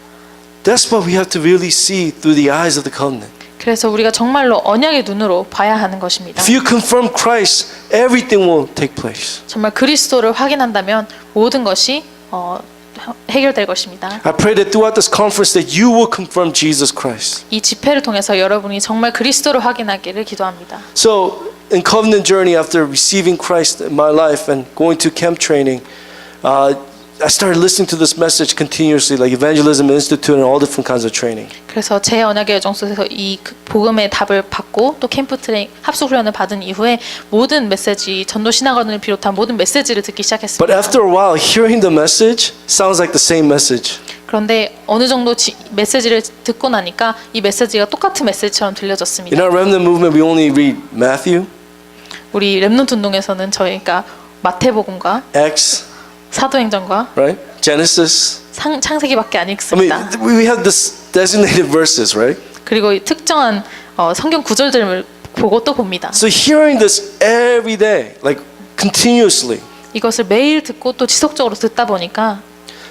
That's what we have to really see through the eyes of the covenant. 그래서 우리가 정말로 언약의 눈으로 봐야 하는 것입니다. If you confirm Christ, everything will take place. 정말 그리스도를 확인한다면 모든 것이 해결될 것입니다. I pray that throughout this conference that you will confirm Jesus Christ. 이 집회를 통해서 여러분이 정말 그리스도를 확인하기를 기도합니다. So, in covenant journey after receiving Christ in my life and going to camp training, I started listening to this message continuously, like Evangelism Institute and all different kinds of training. 그래서 제 언약의 여정 속에서 이 복음의 답을 받고 또 캠프 트레이닝 합숙 훈련을 받은 이후에 모든 메시지 전도 신학원을 비롯한 모든 메시지를 듣기 But 시작했습니다. after a while, hearing the message sounds like the same message. 그런데 어느 정도 메시지를 듣고 나니까 이 메시지가 똑같은 메시지처럼 들려졌습니다. In our remnant movement, we only read Matthew, 우리 렘넌트 운동에서는 저희가 마태복음과 Acts, 사도행전과 right? Genesis. 창세기밖에 안 I mean, 읽습니다. we have this designated verses, right? 그리고 이 특정한 성경 구절들을 보고 또 봅니다. So hearing this every day, like continuously, 이것을 매일 듣고 또 지속적으로 듣다 보니까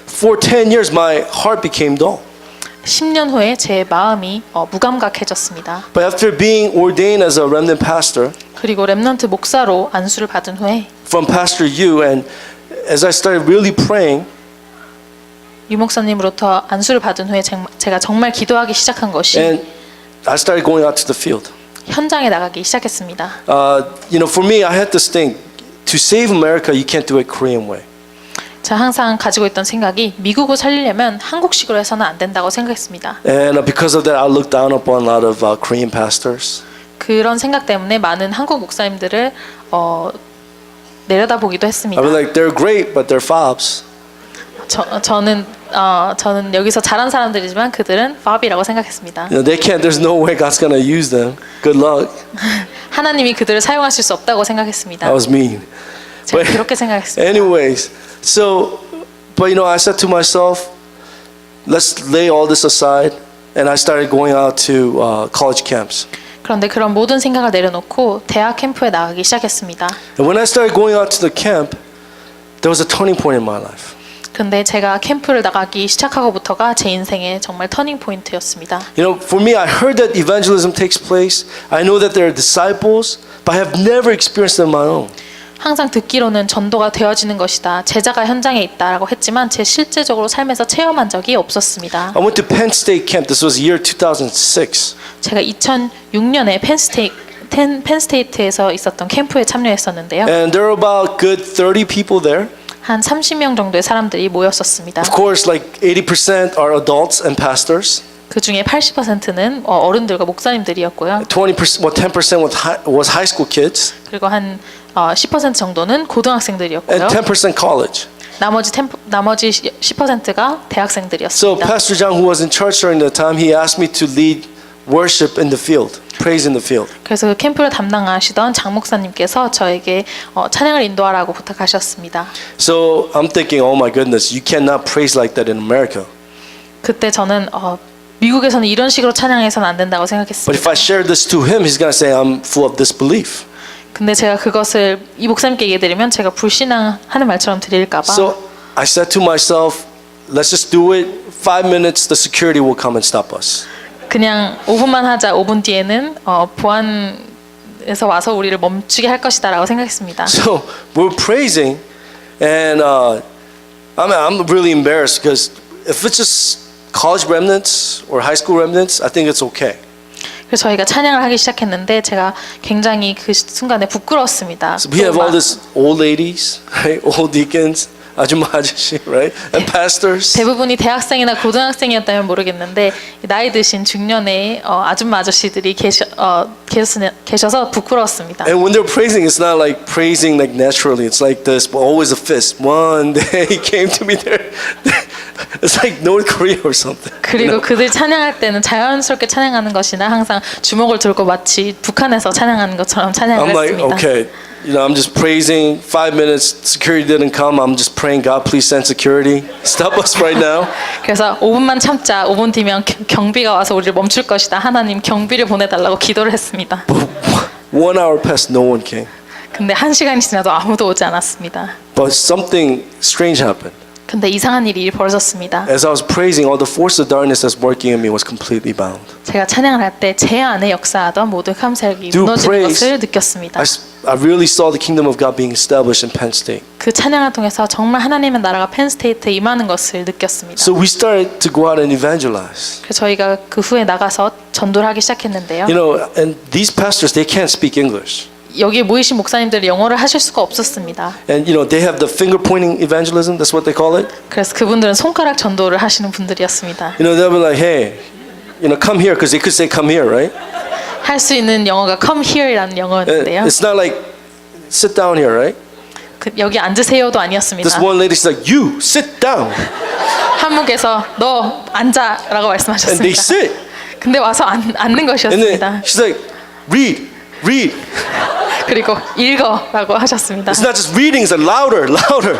for 10 years, my heart became dull. 10년 후에 제 마음이 무감각해졌습니다. But after being ordained as a remnant pastor 그리고 렘넌트 목사로 안수를 받은 후에 from Pastor Yu, and as I started really praying, 유 목사님으로부터 안수를 받은 후에 제가 정말 기도하기 시작한 것이 and I started going out to the field. 현장에 나가기 시작했습니다. For me, I had this thing: to save America, you can't do it Korean way. 제가 항상 가지고 있던 생각이 미국을 살리려면 한국식으로 해서는 안 된다고 생각했습니다. And because of that, I looked down upon a lot of Korean pastors. 그런 생각 때문에 많은 한국 목사님들을 내려다보기도 했습니다. I mean, like they're great, but they're fobs. 저는 여기서 잘한 사람들이지만 그들은 fob이라고 생각했습니다. They can't. There's no way God's gonna use them. Good luck. 하나님이 그들을 사용하실 수 없다고 생각했습니다. That was mean. 제가 But 그렇게 생각했습니다. anyways, but I said to myself, let's lay all this aside, and I started going out to college camps. 그런데 그런 모든 생각을 내려놓고 대학 캠프에 나가기 시작했습니다. And when I started going out to the camp, there was a turning point in my life. 근데 제가 캠프를 나가기 시작하고부터가 제 인생의 정말 터닝 포인트였습니다. For me, I heard that evangelism takes place. I know that there are disciples, but I have never experienced it on my own. 항상 듣기로는 전도가 되어지는 것이다. 제자가 현장에 있다라고 했지만 제 실제적으로 삶에서 체험한 적이 없었습니다. I went to Penn State camp. This was year 2006. 제가 2006년에 펜스테이트에서 있었던 캠프에 참여했었는데요. And there were about good 30 people there. 한 30명 정도의 사람들이 모였었습니다. Of course, like 80% are adults and pastors. 그 중에 80%는 어른들과 목사님들이었고요. 10% was high school kids, 그리고 한 10% 정도는 고등학생들이었고요. and 10% college. 나머지 10%가 So 대학생들이었습니다. Pastor John, who was in charge during the time, he asked me to lead worship in the field, praise in the field. 그래서 그 캠프를 담당하시던 장 목사님께서 저에게 찬양을 인도하라고 부탁하셨습니다. So I'm thinking, oh my goodness, you cannot praise like that in America. 그때 저는 미국에서는 이런 식으로 찬양해서는 안 된다고 But if 생각했습니다. I share this to him, he's gonna say I'm full of disbelief. 근데 제가 그것을 이 목사님께 얘기해드리면 제가 불신앙하는 말처럼 들릴까 봐 So I said to myself, let's just do it. 5 minutes, the security will come and stop us. 그냥 5분만 하자. 5분 뒤에는 보안에서 와서 우리를 멈추게 할 것이다라고 생각했습니다. So we're praising, and I'm really embarrassed because if it's just college remnants or high school remnants, I think it's okay. 그래서 저희가 찬양을 하기 시작했는데 제가 굉장히 그 순간에 부끄러웠습니다. So we have all these old ladies, right? Old deacons, 아줌마 아저씨, right? And pastors. 대부분이 대학생이나 고등학생이었다면 모르겠는데 나이 드신 중년의 아줌마 아저씨들이 계셔서 부끄러웠습니다. And when they're praising, it's not like praising like naturally. It's like this, but always a fist. One day he came to me there. It's like North Korea or something. 그리고 그들 찬양할 때는 자연스럽게 찬양하는 것이나 항상 주먹을 들고 마치 북한에서 찬양하는 것처럼 찬양을 I'm like, 했습니다. okay, I'm just praising. 5 minutes, security didn't come. I'm just praying, God, please send security. Stop us right now. 그래서 5분만 참자. 5분 뒤면 경비가 와서 우리를 멈출 것이다. 하나님 경비를 보내달라고 기도를 했습니다. 1 hour passed, no one came. 근데 1시간이 지나도 아무도 오지 않았습니다. But something strange happened. 근데 이상한 일이 벌어졌습니다. As I was praising, all the force of darkness that's working in me was completely bound. 제가 찬양을 할 때 제 안에 역사하던 모든 감사력이 Through 무너지는 praise, 것을 느꼈습니다. I really saw the kingdom of God being established in Penn State. 그 찬양을 통해서 정말 하나님의 나라가 펜스테이트에 임하는 것을 느꼈습니다. So we started to go out and evangelize. 그래서 저희가 그 후에 나가서 전도를 하기 시작했는데요. You know, and these pastors, they can't speak English. 여기 모이신 목사님들이 영어를 하실 수가 없었습니다. And you know, they have the finger pointing evangelism, that's what they call it. 그래서 그분들은 손가락 전도를 하시는 분들이었습니다. You know, they'll be like, hey, you know, come here, because they could say come here, right? 할 수 있는 영어가 come here이라는 And 영어였는데요. it's not like sit down here, right? 그 여기 앉으세요도 아니었습니다. This one lady, she's like, you sit down. 한국에서 너 앉아라고 And they 말씀하셨습니다. sit. 근데 와서 앉는 And then 것이었습니다. she's like, read. 그리고 읽어라고 하셨습니다. It's not just reading, it's like louder.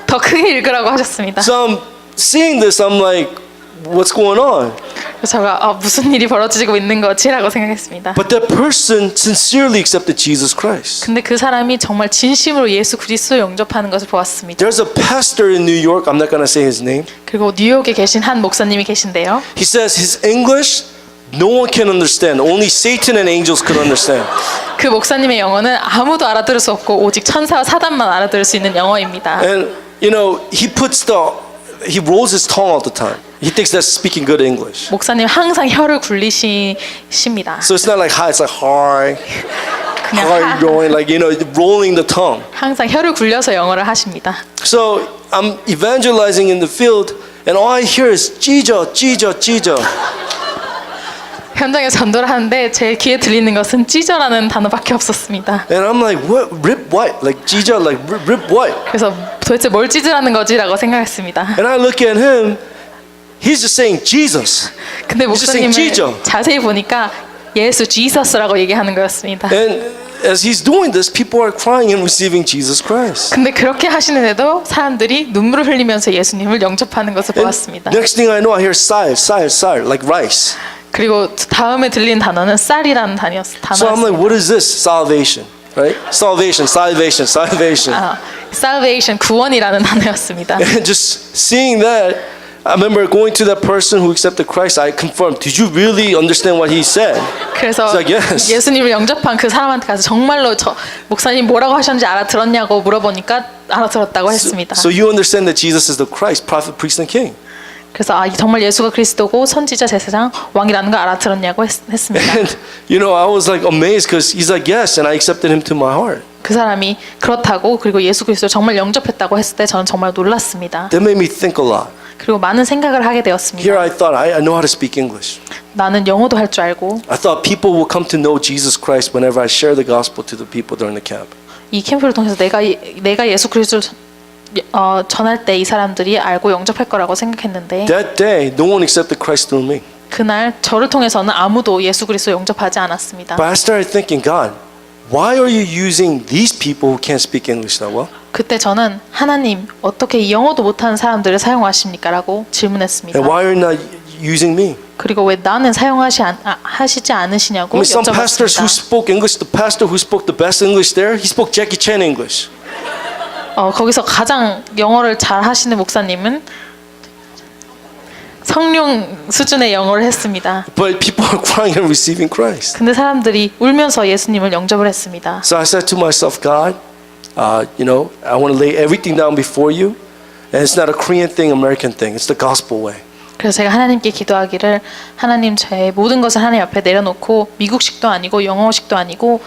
더 크게 읽으라고 하셨습니다. So I'm seeing this, I'm like, what's going on? 그래서 제가 무슨 일이 벌어지고 있는 거지라고 생각했습니다. But that person sincerely accepted Jesus Christ. 근데 그 사람이 정말 진심으로 예수 그리스도를 영접하는 것을 보았습니다. There's a pastor in New York, I'm not going to say his name. 그리고 뉴욕에 계신 한 목사님이 계신데요. He says his English, no one can understand. Only Satan and angels could understand. 그 목사님의 영어는 아무도 알아들을 수 없고 오직 천사와 사단만 알아들을 수 있는 영어입니다. And you know, he rolls his tongue all the time. He thinks that's speaking good English. 목사님 항상 혀를 굴리십니다. So it's not like hi, it's like hi. 그냥 How are you going? Like, you know, rolling the tongue. 항상 혀를 굴려서 영어를 하십니다. So I'm evangelizing in the field, and all I hear is 찢어. 현장에 전도를 하는데 제 귀에 들리는 것은 찢어라는 단어밖에 없었습니다. And I'm like, what? Rip what? Like 찢어? Like rip what? 그래서 도대체 뭘 찢으라는 거지라고 생각했습니다. And I look at him, he's just saying Jesus. 근데 He's just saying 목사님을 찢어. 자세히 보니까 예수 지서스라고 얘기하는 거였습니다. And as he's doing this, people are crying and receiving Jesus Christ. 근데 그렇게 하시는데도 사람들이 눈물을 흘리면서 예수님을 영접하는 것을 보았습니다. Next thing I know, I hear 쌀, like rice. 그리고 다음에 들린 단어는 쌀이라는 So I'm 단어였습니다. like, what is this? Salvation, right? Salvation. Salvation, 구원이라는 단어였습니다. And just seeing that, I remember going to that person who accepted Christ. I confirmed, did you really understand what he said? 그래서 It's like, yes. 예수님을 영접한 그 사람한테 가서 정말로 저 목사님 뭐라고 하셨는지 알아들었냐고 물어보니까 알아들었다고 했습니다. So you understand that Jesus is the Christ, prophet, priest, and king. 그래서 정말 예수가 그리스도고 선지자 제사장 왕이라는 걸 알아들었냐고 했습니다. And you know, I was like amazed because he's like, yes, and I accepted him to my heart. 그 사람이 그렇다고 그리고 예수 그리스도를 정말 영접했다고 했을 때 저는 정말 놀랐습니다. That made me think a lot. 그리고 많은 생각을 하게 되었습니다. Here I thought, I know how to speak English. 나는 영어도 할 줄 알고 I thought people will come to know Jesus Christ whenever I share the gospel to the people during the camp. 이 캠프를 통해서 내가 예수 그리스도를 전할 때 이 사람들이 알고 영접할 거라고 생각했는데 That day, no one accepted Christ through me. 그날 저를 통해서는 아무도 예수 그리스도 영접하지 않았습니다. But I started thinking, God, why are you using these people who can't speak English that well? 그때 저는 하나님 어떻게 영어도 못하는 사람들을 사용하십니까? 라고 질문했습니다. And why are you not using me? 그리고 왜 나는 하시지 않으시냐고 I mean, some pastors who 여쭤봤습니다. spoke English, the pastor who spoke the best English there, he spoke Jackie Chan English. 거기서 가장 영어를 잘 하시는 목사님은 성령 수준의 영어를 했습니다. But people are crying and receiving Christ. 근데 사람들이 울면서 예수님을 영접을 했습니다. So I said to myself, God, you know, I want to lay everything down before you. And it's not a Korean thing, American thing. It's the gospel way. 그래서 제가 하나님께 기도하기를 하나님 제 모든 것을 하나님 앞에 내려놓고 미국식도 아니고 영어식도 아니고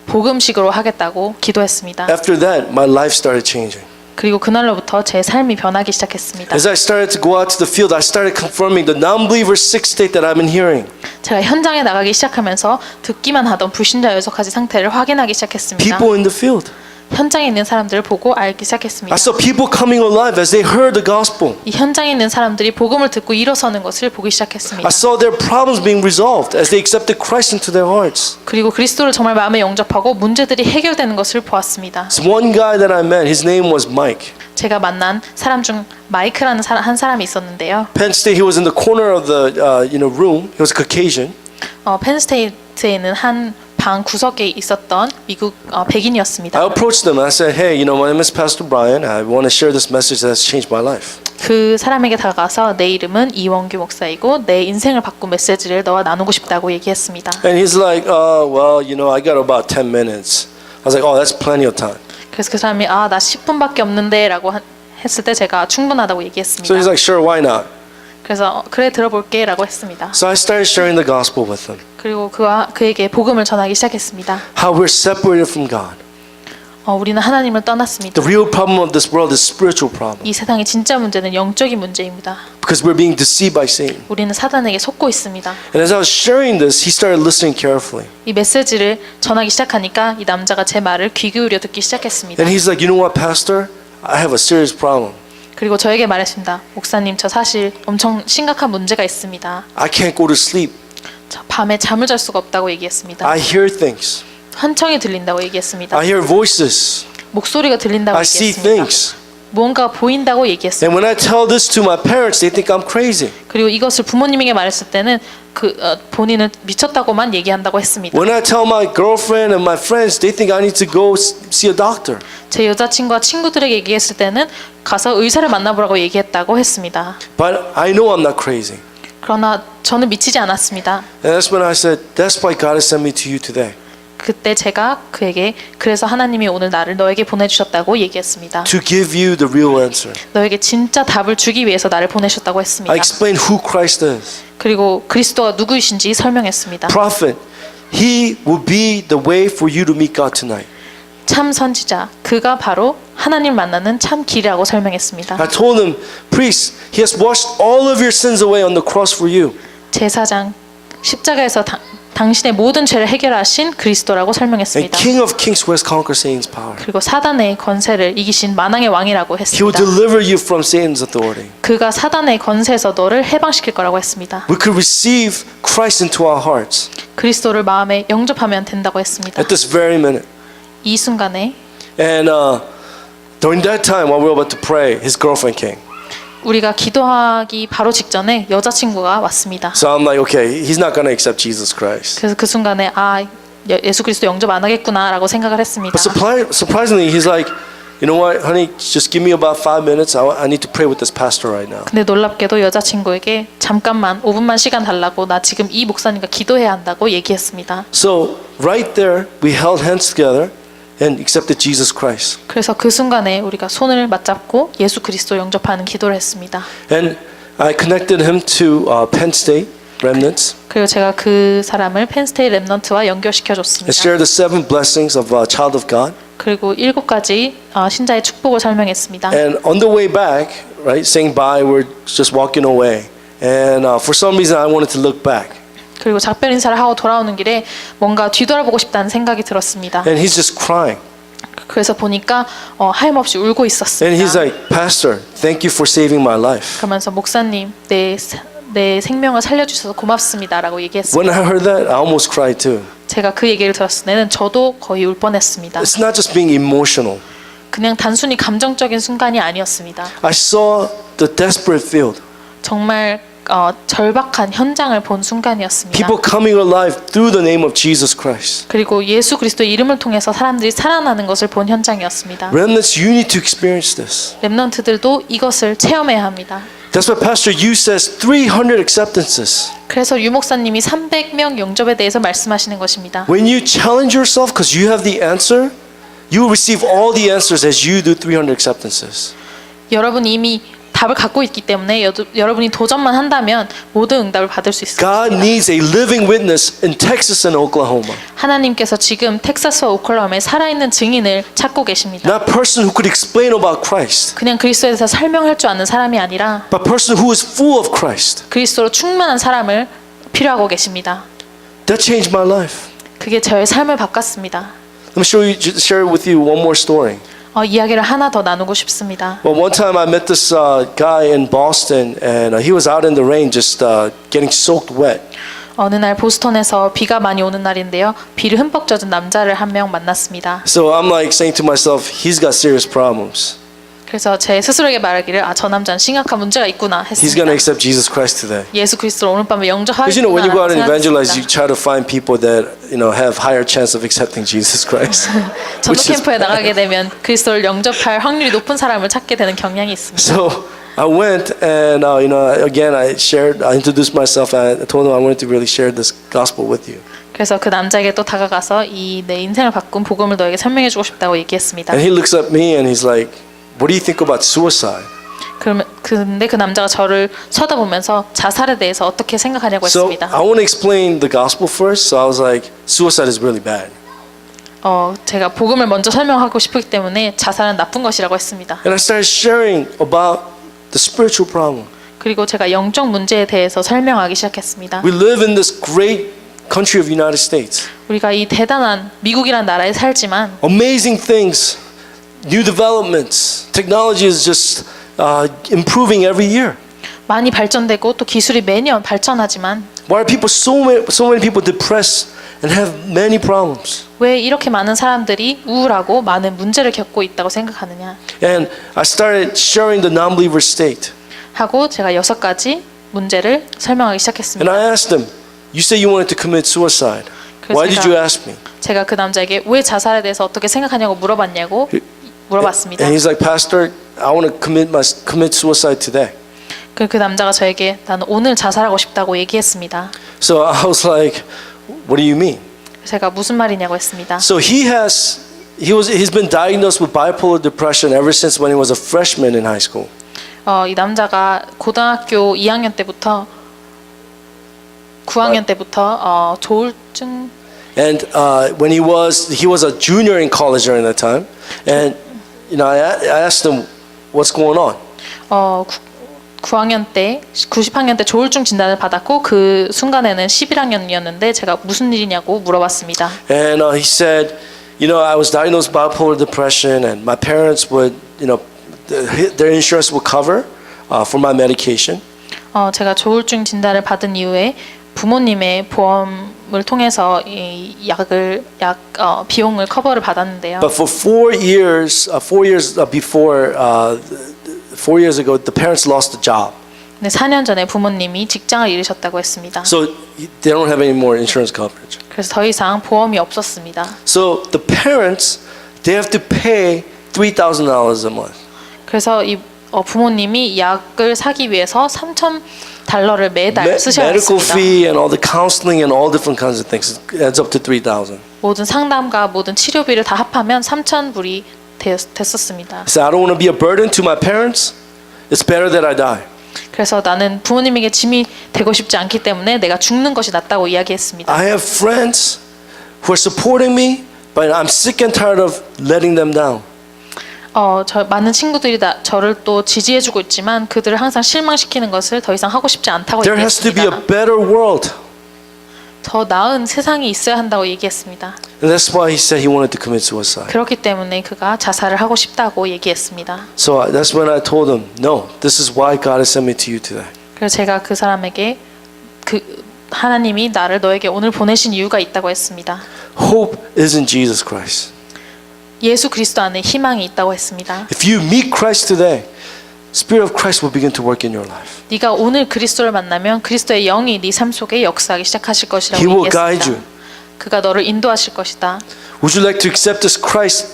복음식으로 하겠다고 기도했습니다. After that, my life started changing. 그리고 그날로부터 제 삶이 변하기 시작했습니다. As I started to go out to the field, I started confirming the non-believer sick state that I've been hearing. 제가 현장에 나가기 시작하면서 듣기만 하던 불신자 여섯 가지 상태를 확인하기 시작했습니다. People in the field. 현장에 있는 사람들을 보고 알기 시작했습니다. I saw people coming alive as they heard the gospel. 이 현장에 있는 사람들이 복음을 듣고 일어서는 것을 보기 시작했습니다. I saw their problems being resolved as they accepted Christ into their hearts. 그리고 그리스도를 정말 마음에 영접하고 문제들이 해결되는 것을 보았습니다. There's one guy that I met. His name was Mike. 제가 만난 사람 중 마이크라는 한 사람이 있었는데요. Penn State. He was in the corner of the room. He was Caucasian. 펜스테이트에 있는 한 방 구석에 있었던 미국 백인이었습니다. I approached them and I said, "Hey, my name is Pastor Brian. I want to share this message that's changed my life." 그 사람에게 다가가서 내 이름은 이원규 목사이고 내 인생을 바꾼 메시지를 너와 나누고 싶다고 얘기했습니다. And he's like, well, I got about 10 minutes. I was like, oh, that's plenty of time. 그래서 그 사람이 나 10분밖에 없는데라고 했을 때 제가 충분하다고 얘기했습니다. So he's like, sure, why not? 그래서 그래 들어볼게라고 했습니다. So I started sharing the gospel with him. 그리고 그에게 복음을 전하기 시작했습니다. How we're separated from God. 우리는 하나님을 떠났습니다. The real problem of this world is spiritual problem. 이 세상의 진짜 문제는 영적인 문제입니다. Because we're being deceived by Satan. 우리는 사단에게 속고 있습니다. And as I was sharing this, he started listening carefully. 이 메시지를 전하기 시작하니까 이 남자가 제 말을 귀 기울여 듣기 시작했습니다. And he's like, you know what, Pastor? I have a serious problem. 그리고 저에게 말했습니다. 목사님, 저 사실 엄청 심각한 문제가 있습니다. I can't go to sleep. 저 밤에 잠을 잘 수가 없다고 얘기했습니다. I hear things. 환청이 들린다고 얘기했습니다. I hear voices. 목소리가 들린다고 I see 얘기했습니다. things. 무언가 보인다고 얘기했습니다. And when I tell this to my parents, they think I'm crazy. 그리고 이것을 부모님에게 말했을 때는 본인은 미쳤다고만 얘기한다고 했습니다. When I tell my girlfriend and my friends, they think I need to go see a doctor. 제 여자친구와 친구들에게 얘기했을 때는 가서 의사를 만나보라고 얘기했다고 했습니다. But I know I'm not crazy. 그러나 저는 미치지 않았습니다. And that's when I said, that's why God has sent me to you today. 그때 제가 그에게 그래서 하나님이 오늘 나를 너에게 보내주셨다고 얘기했습니다. To give you the real answer. 너에게 진짜 답을 주기 위해서 나를 보내셨다고 했습니다. I explained who Christ is. 그리고 그리스도가 누구이신지 설명했습니다. Prophet, He will be the way for you to meet God tonight. 참 선지자, 그가 바로 하나님 만나는 참 길이라고 설명했습니다. I told him, priest, He has washed all of your sins away on the cross for you. 제사장, 십자가에서 당신의 모든 죄를 해결하신 그리스도라고 And 설명했습니다. King of Kings who has conquered Satan's power. 그리고 사단의 권세를 이기신 만왕의 왕이라고 He will 했습니다. deliver you from Satan's authority. 그가 사단의 권세에서 너를 해방시킬 거라고 했습니다. We could receive Christ into our hearts 그리스도를 마음에 영접하면 된다고 했습니다. at this very minute. 이 순간에 And during that time, while we were about to pray, his girlfriend came. 우리가 기도하기 바로 직전에 여자친구가 왔습니다. So I'm like, okay, he's not going to accept Jesus Christ. 그래서 그 순간에 예수 그리스도 영접 안 하겠구나라고 생각을 했습니다. But surprisingly, he's like, you know what, honey, just give me about 5 minutes. I need to pray with this pastor right now. 근데 놀랍게도 여자친구에게 잠깐만 5분만 시간 달라고 나 지금 이 목사님과 기도해야 한다고 얘기했습니다. So right there, we held hands together and accepted Jesus Christ. 그래서 그 순간에 우리가 손을 맞잡고 예수 그리스도 영접하는 기도를 했습니다. And I connected him to Penn State remnants 그리고 제가 그 사람을 펜스테이트 랩넌트와 연결시켜 and 줬습니다. shared the 7 blessings of a child of God. 그리고 7가지 신자의 축복을 설명했습니다. And on the way back, right, saying bye, we're just walking away. And for some reason, I wanted to look back. 그리고 작별 인사를 하고 돌아오는 길에 뭔가 뒤돌아보고 싶다는 생각이 들었습니다. And he's just crying. 그래서 보니까 하염없이 울고 And 있었습니다. he's like, Pastor, thank you for saving my life. 그러면서 목사님, 내 생명을 살려주셔서 고맙습니다라고 When 얘기했습니다. I heard that, I almost cried too. 제가 그 얘기를 들었을 때는 저도 거의 울 뻔했습니다. It's not just being emotional. 그냥 단순히 감정적인 순간이 아니었습니다. I saw the desperate field. 정말 절박한 현장을 본 순간이었습니다. People coming alive through the name of Jesus Christ. 그리고 예수 그리스도의 이름을 통해서 사람들이 살아나는 것을 본 현장이었습니다. Remnants, you need to experience this. 렘넌트들도 이것을 체험해야 합니다. That's why Pastor Yu says 300 acceptances. 그래서 유 목사님이 300명 영접에 대해서 말씀하시는 것입니다. When you challenge yourself because you have the answer, you will receive all the answers as you do 300 acceptances. 여러분이 이미 답을 갖고 있기 때문에 여러분이 도전만 한다면 모든 응답을 받을 수 있습니다. God needs a living witness in Texas and Oklahoma. 하나님께서 지금 텍사스와 오클라호마에 살아있는 증인을 찾고 계십니다. Not a person who could explain about Christ, 그냥 그리스도에 대해서 설명할 줄 아는 사람이 아니라 but a person who is full of Christ. 그리스도로 충만한 사람을 필요하고 계십니다. That changed my life. 그게 저의 삶을 바꿨습니다. Let me share with you one more story. 이야기를 하나 더 나누고 싶습니다. Well, one time I met this guy in Boston, and he was out in the rain, just getting soaked wet. 어느 날 보스턴에서 비가 많이 오는 날인데요. 비를 흠뻑 젖은 남자를 한 명 만났습니다. So I'm like saying to myself, he's got serious problems. 그래서 제 스스로에게 말하기를 저 남자는 심각한 문제가 있구나 He's going 했습니다. to accept Jesus Christ today. 예수 그리스도를 오늘 밤에 Because you know, when you go out and 영접하겠구나 evangelize, you 생각했습니다. try to find people that have higher chance of accepting Jesus Christ. 전도 which is 캠프에 나가게 되면 그리스도를 영접할 확률이 높은 사람을 찾게 되는 경향이 있습니다. So I went and again I introduced myself. And I told him I wanted to really share this gospel with you. 그래서 그 남자에게 또 다가가서 이 내 인생을 바꾼 복음을 너에게 설명해주고 싶다고 얘기했습니다. And he looks at me and he's like, "What do you think about suicide?" 근데 그 남자가 저를 쳐다보면서 자살에 대해서 어떻게 생각하냐고 So 했습니다. I want to explain the gospel first. So I was like, suicide is really bad. 제가 복음을 먼저 설명하고 싶기 때문에 자살은 나쁜 것이라고 했습니다. And I started sharing about the spiritual problem. 그리고 제가 영적 문제에 대해서 설명하기 시작했습니다. We live in this great country of United States. 우리가 이 대단한 미국이라는 나라에 살지만 Amazing things, new developments, technology is just improving every year. 많이 발전되고 또 기술이 매년 발전하지만 Why are people so many people depressed and have many problems? 왜 이렇게 많은 사람들이 우울하고 많은 문제를 겪고 있다고 생각하느냐 And I started sharing the non-believer state. 하고 제가 6가지 문제를 설명하기 And 시작했습니다. I asked him, "You say you wanted to commit suicide. Why did you ask me?" 제가 그 남자에게 왜 자살에 대해서 어떻게 생각하냐고 물어봤습니다. And he's like, "Pastor, I want to commit suicide today." 그 남자가 저에게 나는 오늘 자살하고 싶다고 얘기했습니다. So I was like, "What do you mean?" 제가 무슨 말이냐고 했습니다. So he's been diagnosed with bipolar depression ever since when he was a freshman in high school. 이 남자가 고등학교 2학년 때부터 9학년 때부터 조울증 And when he was a junior in college during that time, and I asked him, "What's going on?" 9학년 때 90학년 때 조울증 진단을 받았고 그 순간에는 11학년이었는데 제가 무슨 일이냐고 물어봤습니다. And he said, "I was diagnosed with bipolar depression, and my parents would, their insurance would cover for my medication." 제가 조울증 진단을 받은 이후에 부모님의 보험을 통해서 이 비용을 커버를 받았는데요. But for 4 years before, 4 years ago, the parents lost the job. 네, 4년 전에 부모님이 직장을 잃으셨다고 했습니다. So they don't have any more insurance coverage. 그래서 더 이상 보험이 없었습니다. So the parents, they have to pay $3,000 a month. 그래서 이 부모님이 약을 사기 위해서 $3,000를 매달 쓰셔야 Medical 했습니다. fee and all the counseling and all different kinds of things it adds up to $3,000. 모든 상담과 모든 치료비를 다 합하면 3,000불이 됐었습니다. He said, "I don't want to be a burden to my parents. It's better that I die." 그래서 나는 부모님에게 짐이 되고 싶지 않기 때문에 내가 죽는 것이 낫다고 이야기했습니다. I have friends who are supporting me, but I'm sick and tired of letting them down. 많은 친구들이 저를 또 지지해주고 있지만 그들을 항상 실망시키는 것을 더 이상 하고 싶지 않다고 There has to be a 얘기했습니다. better world. 더 나은 세상이 있어야 한다고 얘기했습니다. And that's why he said he wanted to commit suicide. 그렇기 때문에 그가 자살을 하고 싶다고 얘기했습니다. So that's when I told him, "No, this is why God has sent me to you today." 그래서 제가 그 사람에게 하나님이 나를 너에게 오늘 보내신 이유가 있다고 했습니다. Hope is in Jesus Christ. 예수 그리스도 안에 희망이 있다고 했습니다. If you meet Christ today, Spirit of Christ will begin to work in your life. 네가 오늘 그리스도를 만나면 그리스도의 영이 네 삶 속에 역사하기 시작하실 것이라고 He will guide 얘기했습니다. you. 그가 너를 인도하실 것이다. Would you like to accept this Christ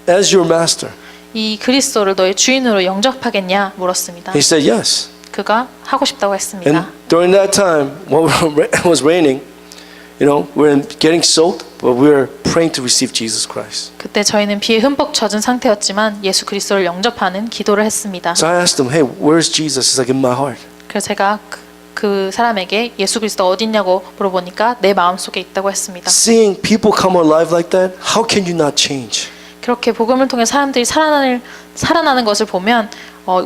as your master? 이 그리스도를 너의 주인으로 영접하겠냐 물었습니다. He said yes. 그가 하고 싶다고 했습니다. And during that time, when it was raining, we're getting soaked. but we're praying to receive Jesus Christ. 그때 저희는 비에 흠뻑 젖은 상태였지만 예수 그리스도를 영접하는 기도를 했습니다. So I asked him, hey, where's Jesus? He's like, in my heart. 그래서 제가 그 사람에게 예수 그리스도 어디 있냐고 물어보니까 내 마음속에 있다고 했습니다. Seeing people come alive like that, how can you not change? 그렇게 복음을 통해 사람들이 살아나는 것을 보면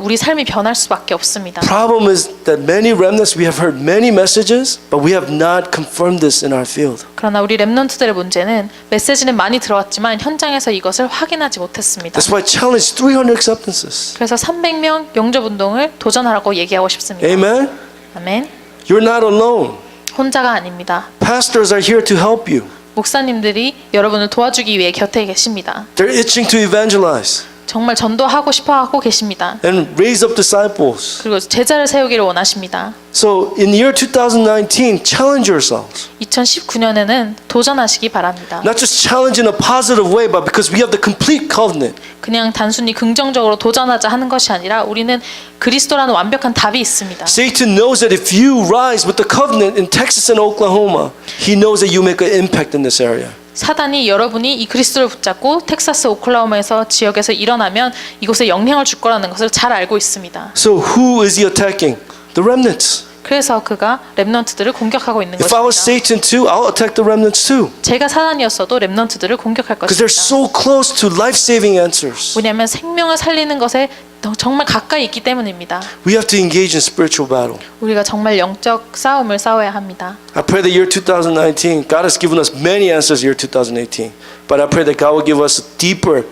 우리 삶이 변할 수밖에 없습니다. Problem is that many remnants, we have heard many messages, but we have not confirmed this in our field. 그러나 우리 렘넌트들의 문제는 메시지는 많이 들어왔지만 현장에서 이것을 확인하지 못했습니다. That's why I challenge 300 acceptances. 그래서 300명 영접 운동을 도전하라고 얘기하고 싶습니다. Amen? 아멘. You're not alone. 혼자가 아닙니다. Pastors are here to help you. 목사님들이 여러분을 도와주기 위해 곁에 계십니다. They're itching to evangelize 정말 전도하고 싶어 하고 계십니다. and raise up disciples. 그리고 제자를 세우기를 원하십니다. So in the year 2019, challenge yourselves. 2019년에는 도전하시기 바랍니다. Not just challenge in a positive way, but because we have the complete covenant. 그냥 단순히 긍정적으로 도전하자 하는 것이 아니라 우리는 그리스도라는 완벽한 답이 있습니다. Satan knows that if you rise with the covenant in Texas and Oklahoma, he knows that you make an impact in this area. 사단이 여러분이 이 그리스도를 붙잡고 텍사스 오클라호마에서 지역에서 일어나면 이곳에 영향을 줄 거라는 것을 잘 알고 있습니다. So who is he attacking? The remnants. 그래서 그가 렘넌트들을 공격하고 있는 If I was 것입니다. Satan too, I'll attack the remnants too. 제가 사단이었어도 렘넌트들을 공격할 Because they're 것입니다. so close to life-saving answers. 왜냐하면 생명을 살리는 것에 정말 가까이 있기 때문입니다. We have to engage in spiritual battle. 우리가 정말 영적 싸움을 싸워야 합니다. I pray the year 2019, God has given us many answers year 2018. But I pray that God will give us deeper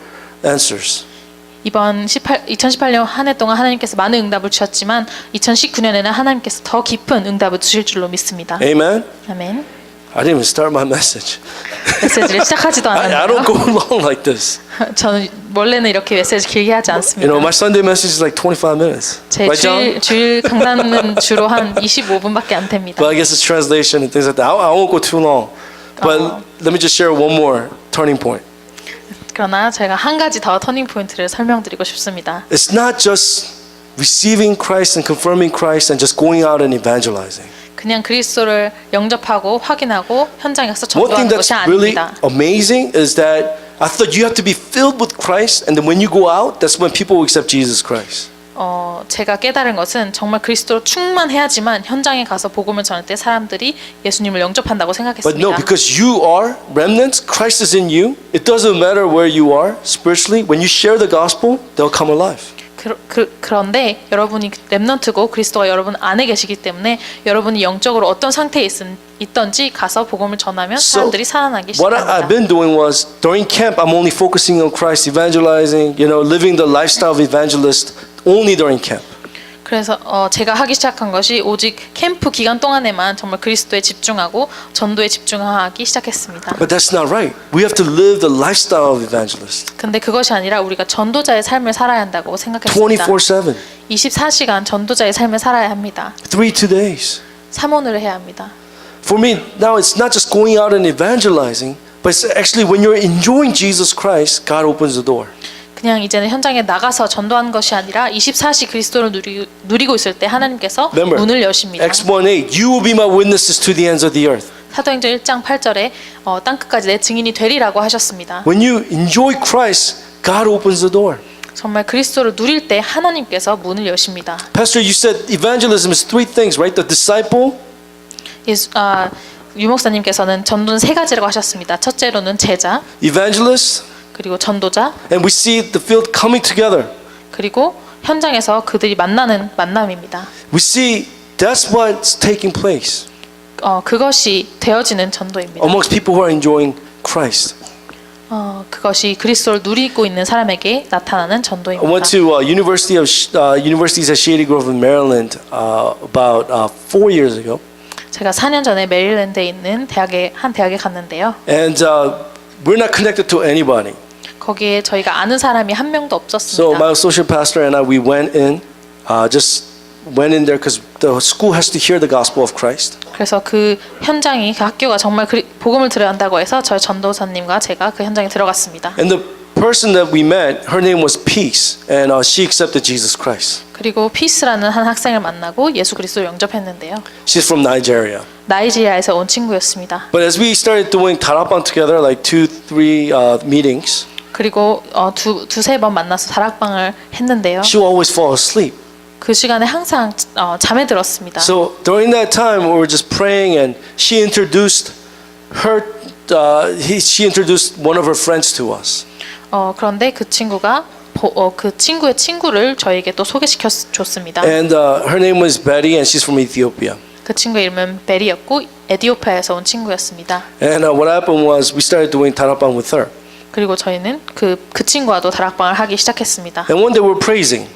answers. 이번 2018년 한 해 동안 하나님께서 많은 응답을 주셨지만 2019년에는 하나님께서 더 깊은 응답을 주실 줄로 믿습니다. Amen? 아멘. I didn't even start my message. 메시지를 시작하지도 I 않았는데요. don't go long like this. 저는 원래는 이렇게 메시지 길게 하지 You 않습니다. know, my Sunday message is like 25 minutes. 제 Right, John? 주일 강단은 주로 한 25분밖에 안 됩니다. But I guess it's translation and things like that. I won't go too long. But let me just share one more turning point. 그러나 제가 한 가지 더 터닝 포인트를 설명드리고 싶습니다. It's not just receiving Christ and confirming Christ and just going out and evangelizing. 그냥 그리스도를 영접하고 확인하고 현장에 가서 One thing 전도하는 that's 것이 really 아닙니다. amazing is that I thought you have to be filled with Christ, and then when you go out, that's when people will accept Jesus Christ. 제가 깨달은 것은 정말 그리스도로 충만해야지만 현장에 가서 복음을 전할 때 사람들이 예수님을 영접한다고 But 생각했습니다. no, because you are remnants, Christ is in you. It doesn't matter where you are spiritually. When you share the gospel, they'll come alive. 그런데 여러분이 렘넌트고 그리스도가 여러분 안에 계시기 때문에 여러분이 영적으로 어떤 상태에 있던지 가서 복음을 전하면 So 사람들이 살아나기 what I've 시작합니다. been doing was during camp, I'm only focusing on Christ, evangelizing, living the lifestyle of evangelist only during camp. 그래서 제가 하기 시작한 것이 오직 캠프 기간 동안에만 정말 그리스도에 집중하고 전도에 집중하기 시작했습니다. But that's not right. We have to live the lifestyle of evangelist. 근데 그것이 아니라 우리가 전도자의 삶을 살아야 한다고 생각했습니다. 24/7, 24시간 전도자의 삶을 살아야 합니다. 3-2 days. 사모를 해야 합니다. For me, now it's not just going out and evangelizing, but it's actually when you're enjoying Jesus Christ, God opens the door. 그냥 이제는 현장에 나가서 전도하는 것이 아니라 24시 그리스도를 누리고 있을 때 하나님께서 Remember, 문을 여십니다. Acts 1:8, you will be my witnesses to the ends of the earth. 사도행전 1장 8절에 땅끝까지 내 증인이 되리라고 하셨습니다. When you enjoy Christ, God opens the door. 정말 그리스도를 누릴 때 하나님께서 문을 여십니다. Pastor, you said evangelism is three things, right? The disciple, 유 목사님께서는 전도는 세 가지라고 하셨습니다. 첫째로는 제자, evangelist, 그리고 전도자, and we see the field coming together. 그리고 현장에서 그들이 만나는 만남입니다. We see that's what's taking place 그것이 되어지는 전도입니다. amongst people who are enjoying Christ. 그것이 그리스도를 누리고 있는 사람에게 나타나는 I 전도입니다. went to universities at Shady Grove in Maryland about 4 years ago, 제가 4년 전에 메릴랜드에 있는 한 대학에 갔는데요. and we're not connected to anybody. 거기에 저희가 아는 사람이 한 명도 So 없었습니다. my associate pastor and I, we went in, just went in there because the school has to hear the gospel of Christ. 그래서 그 현장이 그 학교가 정말 복음을 들어야 한다고 해서 저희 전도사님과 제가 그 현장에 들어갔습니다. And the person that we met, her name was Peace, and she accepted Jesus Christ. 그리고 피스라는 한 학생을 만나고 예수 그리스도를 영접했는데요. She's from Nigeria. 나이지리아에서 온 친구였습니다. But as we started doing 다락방 together, like 2-3 meetings, 그리고 두세 번 만나서 다락방을 했는데요. she would always fall asleep. 그 시간에 항상 잠에 들었습니다. So during that time, we were just praying, and she introduced she introduced one of her friends to us. 그런데 그 친구가 그 친구의 친구를 저에게 또 소개시켜 줬습니다. And her name was Betty, and she's from Ethiopia. 그 친구의 이름은 베리였고 에티오피아에서 온 친구였습니다. And what happened was we started doing 다락방 with her. 그리고 저희는 그 친구와도 다락방을 하기 시작했습니다. And one day we're praising.